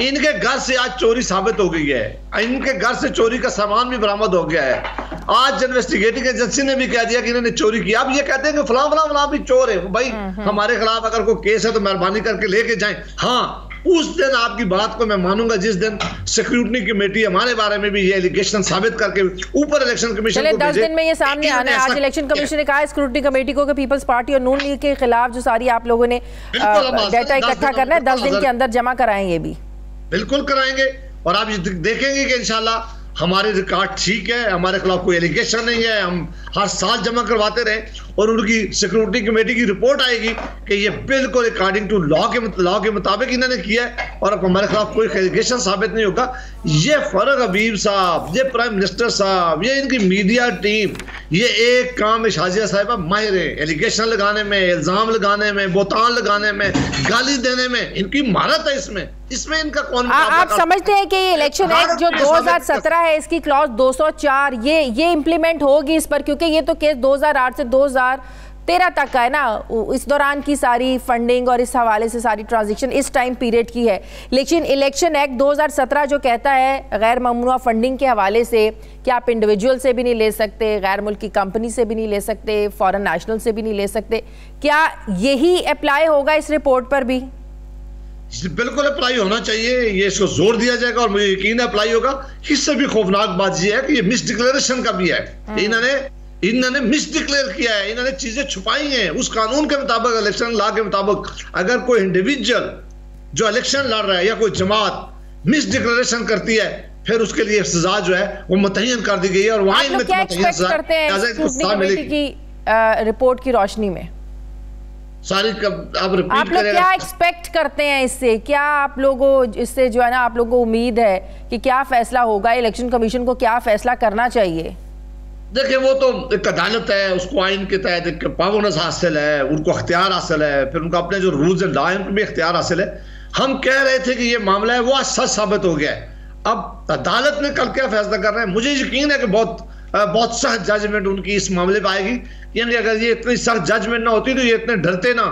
इनके घर से आज चोरी साबित हो गई है, इनके घर से चोरी का सामान भी बरामद हो गया है। आज इन्वेस्टिगेटिंग एजेंसी ने भी कह दिया कि इन्होंने चोरी किया। अब ये कहते हैं कि फलां फलां फलां भी चोर है। भाई, हमारे खिलाफ अगर कोई केस है तो मेहरबानी करके लेके जाएं। हाँ, उस दिन आपकी बात को मैं मानूंगा जिस दिन सिक्योरिटी कमेटी हमारे बारे में भी ये एलिगेशन साबित करके ऊपर इलेक्शन कमीशन को 10 दिन में ये सामने आना है। आज इलेक्शन कमीशन ने कहा सिक्योरिटी कमेटी को कि पीपल्स पार्टी और नून लीग के खिलाफ जो सारी आप लोगों ने डाटा इकट्ठा करना है 10 दिन के अंदर जमा कराएंगे। भी बिल्कुल कराएंगे, और आप देखेंगे कि इंशाल्लाह हमारे रिकॉर्ड ठीक है, हमारे खिलाफ कोई एलिगेशन नहीं है। हम हर साल जमा करवाते रहे, और उनकी सिक्योरिटी कमेटी की रिपोर्ट आएगी कि ये बिल्कुल अकॉर्डिंग टू लॉ के मुताबिक इन्होंने किया है, और अब हमारे खिलाफ कोई एलिगेशन साबित नहीं होगा। ये फरक हबीब साहब, ये प्राइम मिनिस्टर साहब, ये इनकी मीडिया टीम, ये एक काम में शाजिया साहिबा माहिर है, एलिगेशन लगाने में, इल्जाम लगाने में, बोतान लगाने में, गाली देने में, इनकी महारत है। इसमें इनका कौन आप समझते हैं कि ये इलेक्शन एक्ट जो 2017 है इसकी क्लॉज 204 ये इंप्लीमेंट होगी इस पर, क्योंकि ये तो केस 2008 से 2013 तक का है ना, इस दौरान की सारी फंडिंग और इस हवाले से सारी ट्रांजैक्शन इस टाइम पीरियड की है। लेकिन इलेक्शन एक्ट 2017 जो कहता है गैर ममनुआ फंडिंग के हवाले से कि आप इंडिविजुअल से भी नहीं ले सकते, गैर मुल्की कंपनी से भी नहीं ले सकते, फॉरेन नेशनल से भी नहीं ले सकते, क्या यही अप्लाई होगा इस रिपोर्ट पर भी? बिल्कुल अप्लाई होना चाहिए, ये इसको जोर दिया जाएगा और मुझे यकीन है अप्लाई होगा। इससे भी खौफनाक बात यह है कि ये मिस डिक्लेरेशन का भी है। इन्होंने मिस डिक्लेयर किया है, इन्होंने चीजें छुपाई हैं। उस कानून के मुताबिक, इलेक्शन लॉ के मुताबिक, अगर कोई इंडिविजुअल जो इलेक्शन लड़ रहा है या कोई जमात मिस डिक्लेरेशन करती है, फिर उसके लिए सजा जो है वो मुतय्यन कर दी गई है। और वहां रिपोर्ट की रोशनी में सारी आप लोग क्या एक्सपेक्ट करते हैं इससे? क्या आप लोगों इससे जो है ना आप लोगों को उम्मीद है कि क्या फैसला होगा? इलेक्शन कमीशन को क्या फैसला करना चाहिए? देखिए, वो तो एक अदालत है, उसको आइन के तहत एक पाबंदी हासिल है, उनको अख्तियार हासिल है, फिर उनको अपने जो रूल्स एंड लॉ है उनको भी अख्तियार हासिल है। हम कह रहे थे कि ये मामला है वो सच साबित हो गया है। अब अदालत ने कल क्या फैसला कर रहे हैं, मुझे यकीन है कि बहुत सख्त जजमेंट उनकी इस मामले पर आएगी। यानी अगर ये इतनी सख्त जजमेंट ना होती तो ये इतने डरते ना।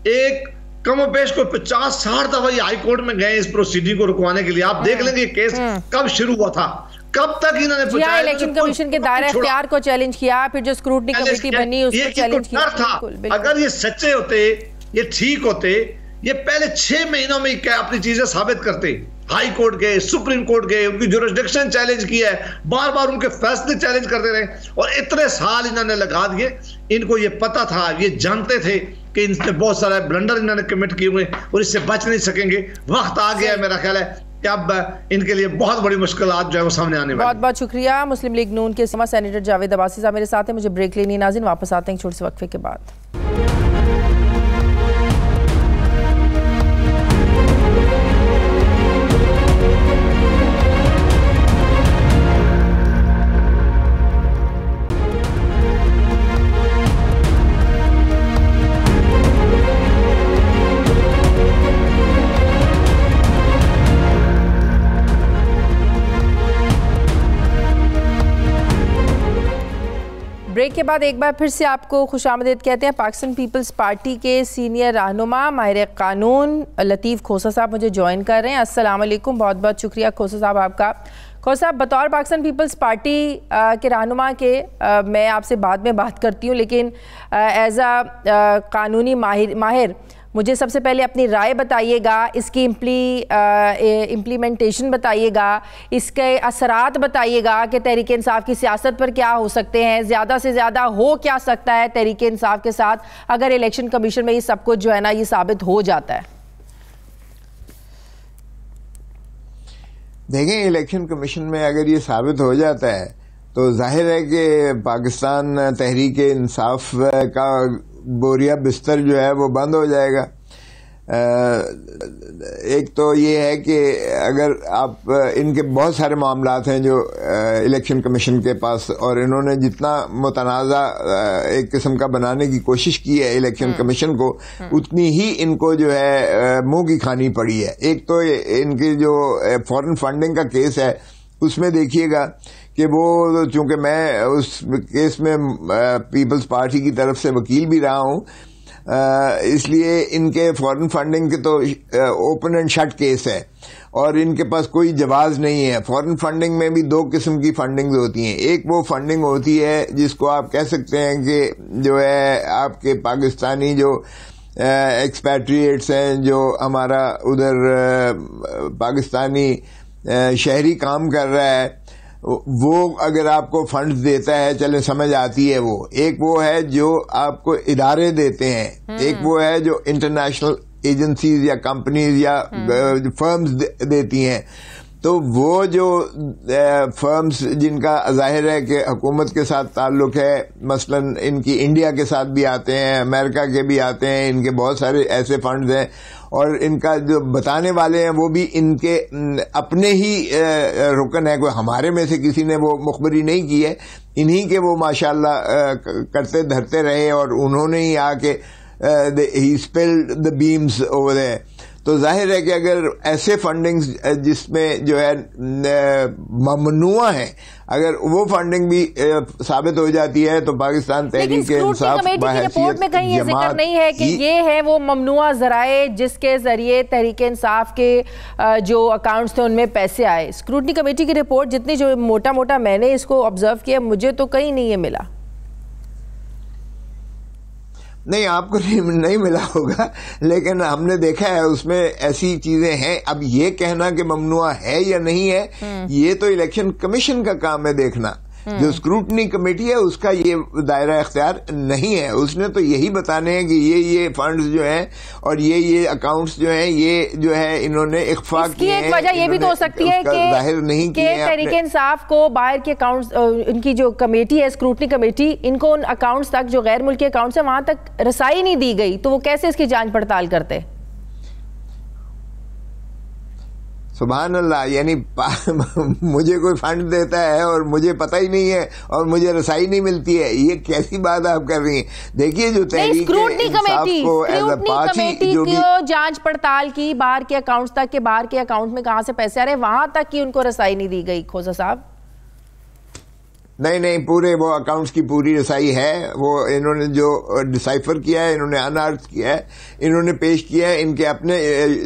एक कम पेश को 50-60 दफा ये हाई कोर्ट में गए इस प्रोसीडिंग को रुकवाने के लिए। आप देख लेंगे केस कब शुरू हुआ था, कब तक इन्होंने इलेक्शन कमीशन के दायरे इख्तियार को चैलेंज किया, फिर जो स्क्रूटनी कमेटी बनी उसको चैलेंज किया था। अगर ये सच्चे होते, ये ठीक होते, ये पहले 6 महीनों में क्या अपनी चीजें साबित करते। हाई कोर्ट गए, सुप्रीम कोर्ट गए, उनकी जुरिस्डिक्शन चैलेंज किया है, बार बार उनके फैसले चैलेंज करते रहे, और इतने साल इन्होंने लगा दिए। इनको ये पता था, ये जानते थे कि इनसे बहुत सारा ब्लंडर इन्होंने कमिट किए हुए और इससे बच नहीं सकेंगे। वक्त आ गया है, मेरा ख्याल है कि अब इनके लिए बहुत बड़ी मुश्किलात जो है वो सामने आने वाली। बहुत बहुत शुक्रिया। मुस्लिम लीग नून के सेनेटर जावेद अब्बासी साहब मेरे साथ हैं। मुझे ब्रेक लेनी है नाज़रीन, वापस आते हैं छोटे से वक्फे के बाद। ब्रेक के बाद एक बार फिर से आपको खुशामदीद कहते हैं। पाकिस्तान पीपल्स पार्टी के सीनियर रहनुमा माहिर कानून लतीफ़ खोसा साहब मुझे ज्वाइन कर रहे हैं। अस्सलाम वालेकुम, बहुत बहुत शुक्रिया खोसा साहब आपका। खोसा साहब, बतौर पाकिस्तान पीपल्स पार्टी के रहनुमा के मैं आपसे बाद में बात करती हूँ, लेकिन एज आ कानूनी माहिर मुझे सबसे पहले अपनी राय बताइएगा, इसकी इम्प्लीमेंटेशन बताइएगा, इसके असरात बताइएगा कि तहरीक इंसाफ की सियासत पर क्या हो सकते हैं, ज़्यादा से ज़्यादा हो क्या सकता है तहरीक इंसाफ के साथ अगर इलेक्शन कमीशन में ये सब कुछ जो है ना ये साबित हो जाता है। देखें, इलेक्शन कमीशन में अगर ये साबित हो जाता है तो जाहिर है कि पाकिस्तान तहरीक इंसाफ का बोरिया बिस्तर जो है वो बंद हो जाएगा। एक तो ये है कि अगर आप इनके बहुत सारे मामलात हैं जो इलेक्शन कमीशन के पास, और इन्होंने जितना मुतनाज़ा एक किस्म का बनाने की कोशिश की है इलेक्शन कमीशन को, उतनी ही इनको जो है मुंह की खानी पड़ी है। एक तो इनकी जो फॉरेन फंडिंग का केस है उसमें देखिएगा कि वो, चूंकि मैं उस केस में पीपल्स पार्टी की तरफ से वकील भी रहा हूं, इसलिए इनके फॉरेन फंडिंग के तो ओपन एंड शट केस है और इनके पास कोई जवाब नहीं है। फॉरेन फंडिंग में भी 2 किस्म की फंडिंग होती हैं। एक वो फंडिंग होती है जिसको आप कह सकते हैं कि जो है आपके पाकिस्तानी जो एक्सपैट्रिएट्स हैं, जो हमारा उधर पाकिस्तानी शहरी काम कर रहा है, वो अगर आपको फंड्स देता है, चले समझ आती है वो। एक वो है जो आपको इदारे देते हैं, एक वो है जो इंटरनेशनल एजेंसीज या कंपनीज या फर्म्स देती हैं। तो वो जो फर्म्स जिनका जाहिर है कि हुकूमत के साथ ताल्लुक है, मसलन इनकी इंडिया के साथ भी आते हैं, अमेरिका के भी आते हैं, इनके बहुत सारे ऐसे फंड्स हैं, और इनका जो बताने वाले हैं वो भी इनके अपने ही रुकन है, कोई हमारे में से किसी ने वो मुखबरी नहीं की है, इन्हीं के वो माशाल्लाह करते धरते रहे और उन्होंने ही आके ही spilled the beans over there. तो जाहिर है कि अगर ऐसे फंडिंग जिसमें जो है ममनुआ है, अगर वो फंडिंग भी साबित हो जाती है तो पाकिस्तान तहरीक इंसाफ रिपोर्ट में कहीं ये जिक्र नहीं है कि ये है वो ममनुआ जराए जिसके जरिए तहरीक इंसाफ के जो अकाउंट्स थे उनमें पैसे आए। स्क्रूटनी कमेटी की रिपोर्ट जितनी जो मोटा मोटा मैंने इसको ऑब्जर्व किया, मुझे तो कहीं नहीं ये मिला। नहीं, आपको नहीं मिला होगा, लेकिन हमने देखा है उसमें ऐसी चीजें हैं। अब ये कहना कि ममनुआ है या नहीं है, ये तो इलेक्शन कमीशन का काम है देखना। जो स्क्रूटनी कमेटी है उसका ये दायरा इख्तियार नहीं है। उसने तो यही बताने हैं कि ये फंड्स जो हैं और ये अकाउंट्स जो हैं, ये जो है इन्होंने इख्फा किए हैं। एक वजह ये भी तो हो सकती है कि जाहिर नहीं किए तहरीक इंसाफ को बाहर के अकाउंट्स, इनकी जो कमेटी है स्क्रूटनी कमेटी, इनको उन अकाउंट्स तक जो गैर मुल्की अकाउंट्स है वहां तक रसाई नहीं दी गई, तो वो कैसे इसकी जांच पड़ताल करते? सुभान अल्लाह, यानी मुझे कोई फंड देता है और मुझे पता ही नहीं है और मुझे रसाई नहीं मिलती है, ये कैसी बात आप कर रही हैं? देखिए, जो तहरीक इंसाफ को एज अ पार्टी जो भी जांच पड़ताल की बाहर के अकाउंट्स तक के, बाहर के अकाउंट में कहां से पैसे आ रहे हैं वहां तक की उनको रसाई नहीं दी गई। खोसा साहब, नहीं, पूरे वो अकाउंट्स की पूरी रसाई है। वो इन्होंने जो डिसाइफर किया है, इन्होंने अनअर्थ किया है, इन्होंने पेश किया है। इनके अपने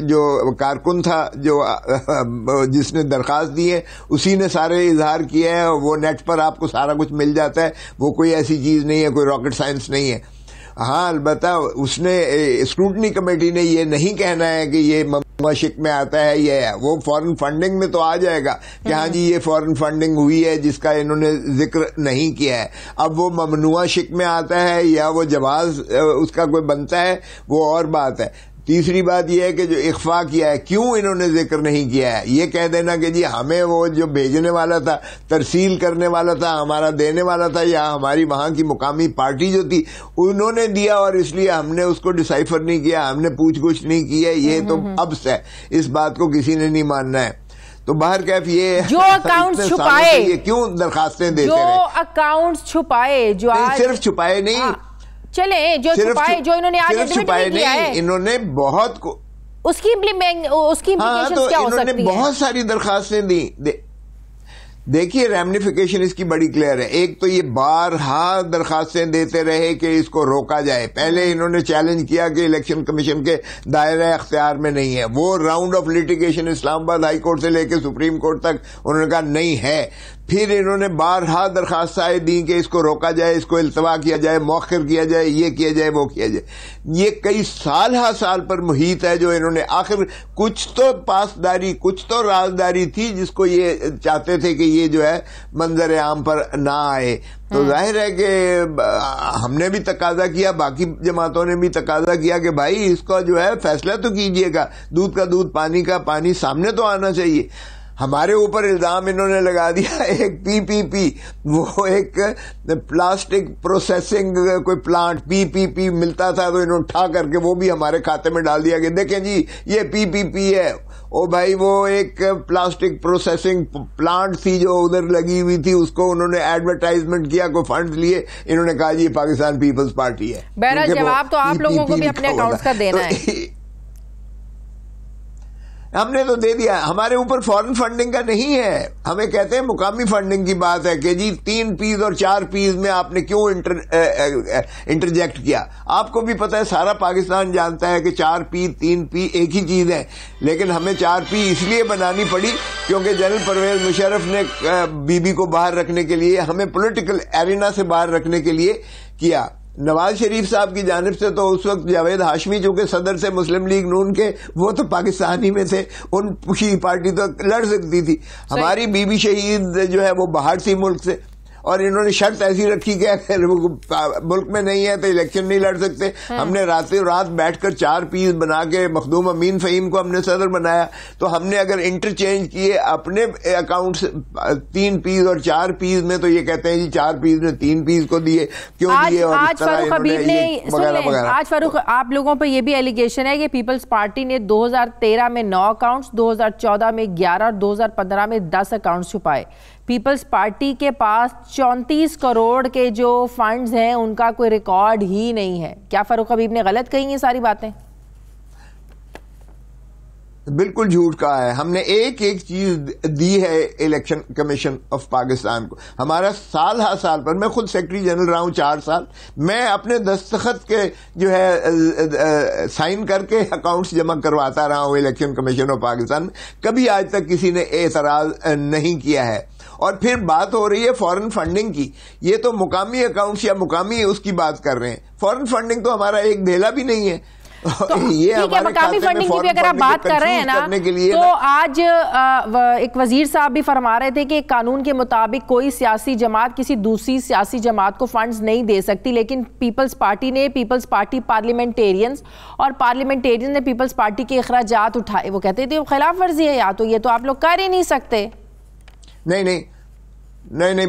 जो कारकुन था, जो जिसने दरखास्त दी है, उसी ने सारे इजहार किया है। वो नेट पर आपको सारा कुछ मिल जाता है। वो कोई ऐसी चीज नहीं है, कोई रॉकेट साइंस नहीं है। हाँ, अलबत्ता उसने स्क्रूटनी कमेटी ने ये नहीं कहना है कि ये ममनुआ शिक में आता है। ये है वो फॉरेन फंडिंग में तो आ जाएगा कि हाँ जी ये फॉरेन फंडिंग हुई है जिसका इन्होंने जिक्र नहीं किया है। अब वो ममनुआ शिक में आता है या वो जवाज उसका कोई बनता है, वो और बात है। तीसरी बात यह है कि जो इख्फा किया है, क्यों इन्होंने जिक्र नहीं किया है? ये कह देना कि जी हमें वो जो भेजने वाला था, तरसील करने वाला था, हमारा देने वाला था, या हमारी वहां की मुकामी पार्टी जो थी उन्होंने दिया और इसलिए हमने उसको डिसाइफर नहीं किया, हमने पूछ-गुछ नहीं की है। ये तो अब्स है, इस बात को किसी ने नहीं मानना है। तो बाहर कैफ ये जो अकाउंट छुपाए, ये क्यों दरखास्तें देते रहे? जो अकाउंट छुपाए, जो आज सिर्फ छुपाए नहीं, चले जो छुपाए, जो इन्होंने आज एडमिट नहीं किया है, इन्होंने बहुत उसकी इम्प्लीकेशंस क्या हो सकती है? बहुत सारी दरखास्तें दी। देखिए रैमिफिकेशन इसकी बड़ी क्लियर है। एक तो ये बारहा दरखास्तें देते रहे कि इसको रोका जाए। पहले इन्होंने चैलेंज किया कि इलेक्शन कमीशन के दायरे अख्तियार में नहीं है। वो round of litigation Islamabad high court से लेकर सुप्रीम कोर्ट तक उन्होंने कहा नहीं है। फिर इन्होंने बारहा दरखास्तें दी कि इसको रोका जाए, इसको इल्तवा किया जाए, मौखिर किया जाए, ये किया जाए, वो किया जाए। ये कई साल पर मुहित है जो इन्होंने आखिर कुछ तो पासदारी, कुछ तो राजदारी थी जिसको ये चाहते थे कि ये जो है मंजर आम पर ना आए। तो जाहिर है कि हमने भी तकाजा किया, बाकी जमातों ने भी तकाजा किया कि भाई इसका जो है फैसला तो कीजिएगा। दूध का दूध, पानी का पानी सामने तो आना चाहिए। हमारे ऊपर इल्जाम इन्होंने लगा दिया एक पीपीपी, वो एक प्लास्टिक प्रोसेसिंग कोई प्लांट पीपीपी मिलता था तो इन्होंने उठा करके वो भी हमारे खाते में डाल दिया कि देखें जी ये पीपीपी है। ओ भाई वो एक प्लास्टिक प्रोसेसिंग प्लांट थी जो उधर लगी हुई थी, उसको उन्होंने एडवर्टाइजमेंट किया, कोई फंड लिए, इन्होंने कहा जी पाकिस्तान पीपल्स पार्टी है। बहरहाल जवाब तो आप लोगों को भी अपने अकाउंट्स का देना है। हमने तो दे दिया। हमारे ऊपर फॉरेन फंडिंग का नहीं है। हमें कहते हैं मुकामी फंडिंग की बात है कि जी 3 पीस और 4 पीस में आपने क्यों इंटरजेक्ट किया। आपको भी पता है, सारा पाकिस्तान जानता है कि 4 पी 3 पी एक ही चीज है। लेकिन हमें 4 पी इसलिए बनानी पड़ी क्योंकि जनरल परवेज मुशर्रफ ने बीबी को बाहर रखने के लिए, हमें पॉलिटिकल एरिना से बाहर रखने के लिए किया। नवाज शरीफ साहब की जानिब से तो उस वक्त जावेद हाशमी जो कि सदर से मुस्लिम लीग नून के, वो तो पाकिस्तानी में थे, उनकी पार्टी तो लड़ सकती थी। हमारी बीबी शहीद जो है वो बाहर थी मुल्क से, और इन्होंने शर्त ऐसी रखी कि अगर मुल्क में नहीं है तो इलेक्शन नहीं लड़ सकते। हमने रातों रात बैठकर 4 पीस बना के मखदूम अमीन फहीम को हमने सदर बनाया। तो हमने अगर इंटरचेंज किए अपने अकाउंट से 3 पीस और 4 पीस में, तो ये कहते हैं जी 4 पीस ने 3 पीस को दिए, क्यों दिए? और आज फारूक हबीब ने, आज फारूक आप लोगों पर यह भी एलिगेशन है कि पीपल्स पार्टी ने 2013 में 9 अकाउंट्स, 2014 में 11 और 2015 में 10 अकाउंट्स छुपाए। पीपल्स पार्टी के पास 34 करोड़ के जो फंड्स हैं उनका कोई रिकॉर्ड ही नहीं है। क्या फारूक हबीब ने गलत कही ये सारी बातें? बिल्कुल झूठ कहा है। हमने एक एक चीज दी है इलेक्शन कमीशन ऑफ पाकिस्तान को। हमारा साल हर साल पर, मैं खुद सेक्रेटरी जनरल रहा हूं 4 साल, मैं अपने दस्तखत के जो है साइन करके अकाउंट्स जमा करवाता रहा हूं इलेक्शन कमीशन ऑफ पाकिस्तान में। कभी आज तक किसी ने एतराज नहीं किया है। और फिर बात हो रही है फॉरेन फंडिंग की। ये तो मुकामी अकाउंट्स या मुकामी उसकी बात कर रहे हैं। फॉरेन फंडिंग तो हमारा एक धेला भी नहीं है। तो ये मुकामी फंडिंग की भी अगर आप बात कर रहे हैं ना, तो आज एक वजीर साहब भी फरमा रहे थे कि कानून के मुताबिक कोई सियासी जमात किसी दूसरी सियासी जमात को फंड्स नहीं दे सकती, लेकिन पीपल्स पार्टी ने, पीपल्स पार्टी पार्लियामेंटेरियंस और पार्लियामेंटेरियन ने पीपल्स पार्टी के अखराजात उठाए। वो कहते थे खिलाफ वर्जी है, या तो ये तो आप लोग कर ही नहीं सकते। नहीं,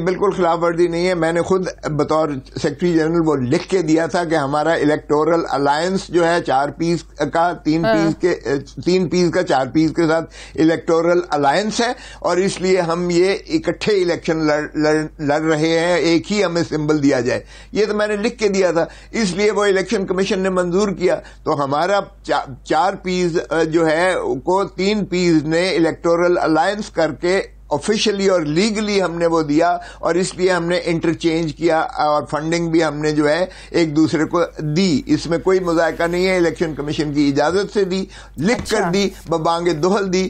बिल्कुल खिलाफ वर्जी नहीं है। मैंने खुद बतौर सेक्रेटरी जनरल वो लिख के दिया था कि हमारा इलेक्टोरल अलायंस जो है 4 पीस का 3 पीस का 4 पीस के साथ इलेक्टोरल अलायंस है, और इसलिए हम ये इकट्ठे इलेक्शन लड़ रहे हैं, एक ही हमें सिंबल दिया जाए। ये तो मैंने लिख के दिया था, इसलिए वो इलेक्शन कमीशन ने मंजूर किया। तो हमारा 4 पीस जो है को 3 पीस ने इलेक्टोरल अलायंस करके ऑफिशियली और लीगली हमने वो दिया, और इसलिए हमने इंटरचेंज किया और फंडिंग भी हमने जो है एक दूसरे को दी। इसमें कोई मुज़ायका नहीं है, इलेक्शन कमीशन की इजाजत से दी, लिख कर दी, बबांगे दोहल दी।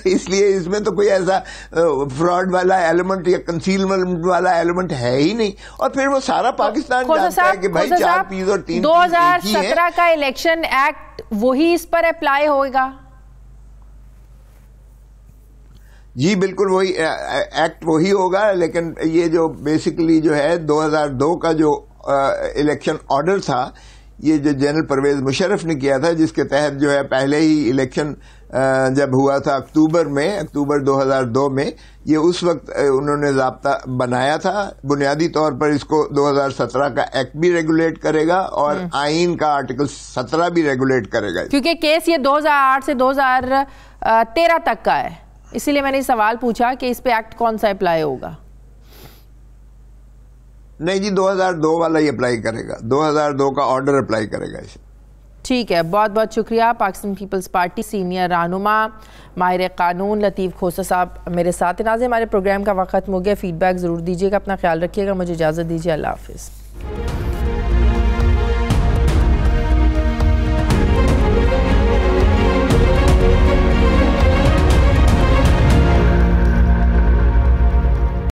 इसलिए इसमें तो कोई ऐसा फ्रॉड वाला एलिमेंट या कंसीलमेंट वाला एलिमेंट है ही नहीं। और फिर वो सारा पाकिस्तान जानता है कि भाई 4 पीस और 3 2017 का इलेक्शन एक्ट वही इस पर अप्लाई होगा? जी बिल्कुल वही एक्ट वही होगा, लेकिन ये जो बेसिकली जो है 2002 का जो इलेक्शन ऑर्डर था, ये जो जनरल परवेज मुशर्रफ ने किया था, जिसके तहत जो है पहले ही इलेक्शन जब हुआ था अक्टूबर 2002 में, ये उस वक्त उन्होंने ज़ाब्ता बनाया था। बुनियादी तौर पर इसको 2017 का एक्ट भी रेगुलेट करेगा और आइन का आर्टिकल 17 भी रेगुलेट करेगा, क्योंकि केस ये 2008 से 2013 तक का है, इसीलिए मैंने सवाल पूछा कि इस पे एक्ट कौन सा अप्लाई होगा। नहीं जी, 2002 वाला ही अप्लाई करेगा, 2002 का ऑर्डर अप्लाई करेगा इसे। ठीक है, बहुत बहुत शुक्रिया। पाकिस्तान पीपल्स पार्टी सीनियर रहनुमा माहिर कानून लतीफ़ खोसा साहब मेरे साथ। नाज़रीन, हमारे प्रोग्राम का वक्त खत्म हो गया। फीडबैक ज़रूर दीजिएगा, अपना ख्याल रखिएगा। मुझे इजाज़त दीजिए, अल्लाह हाफ़िज़।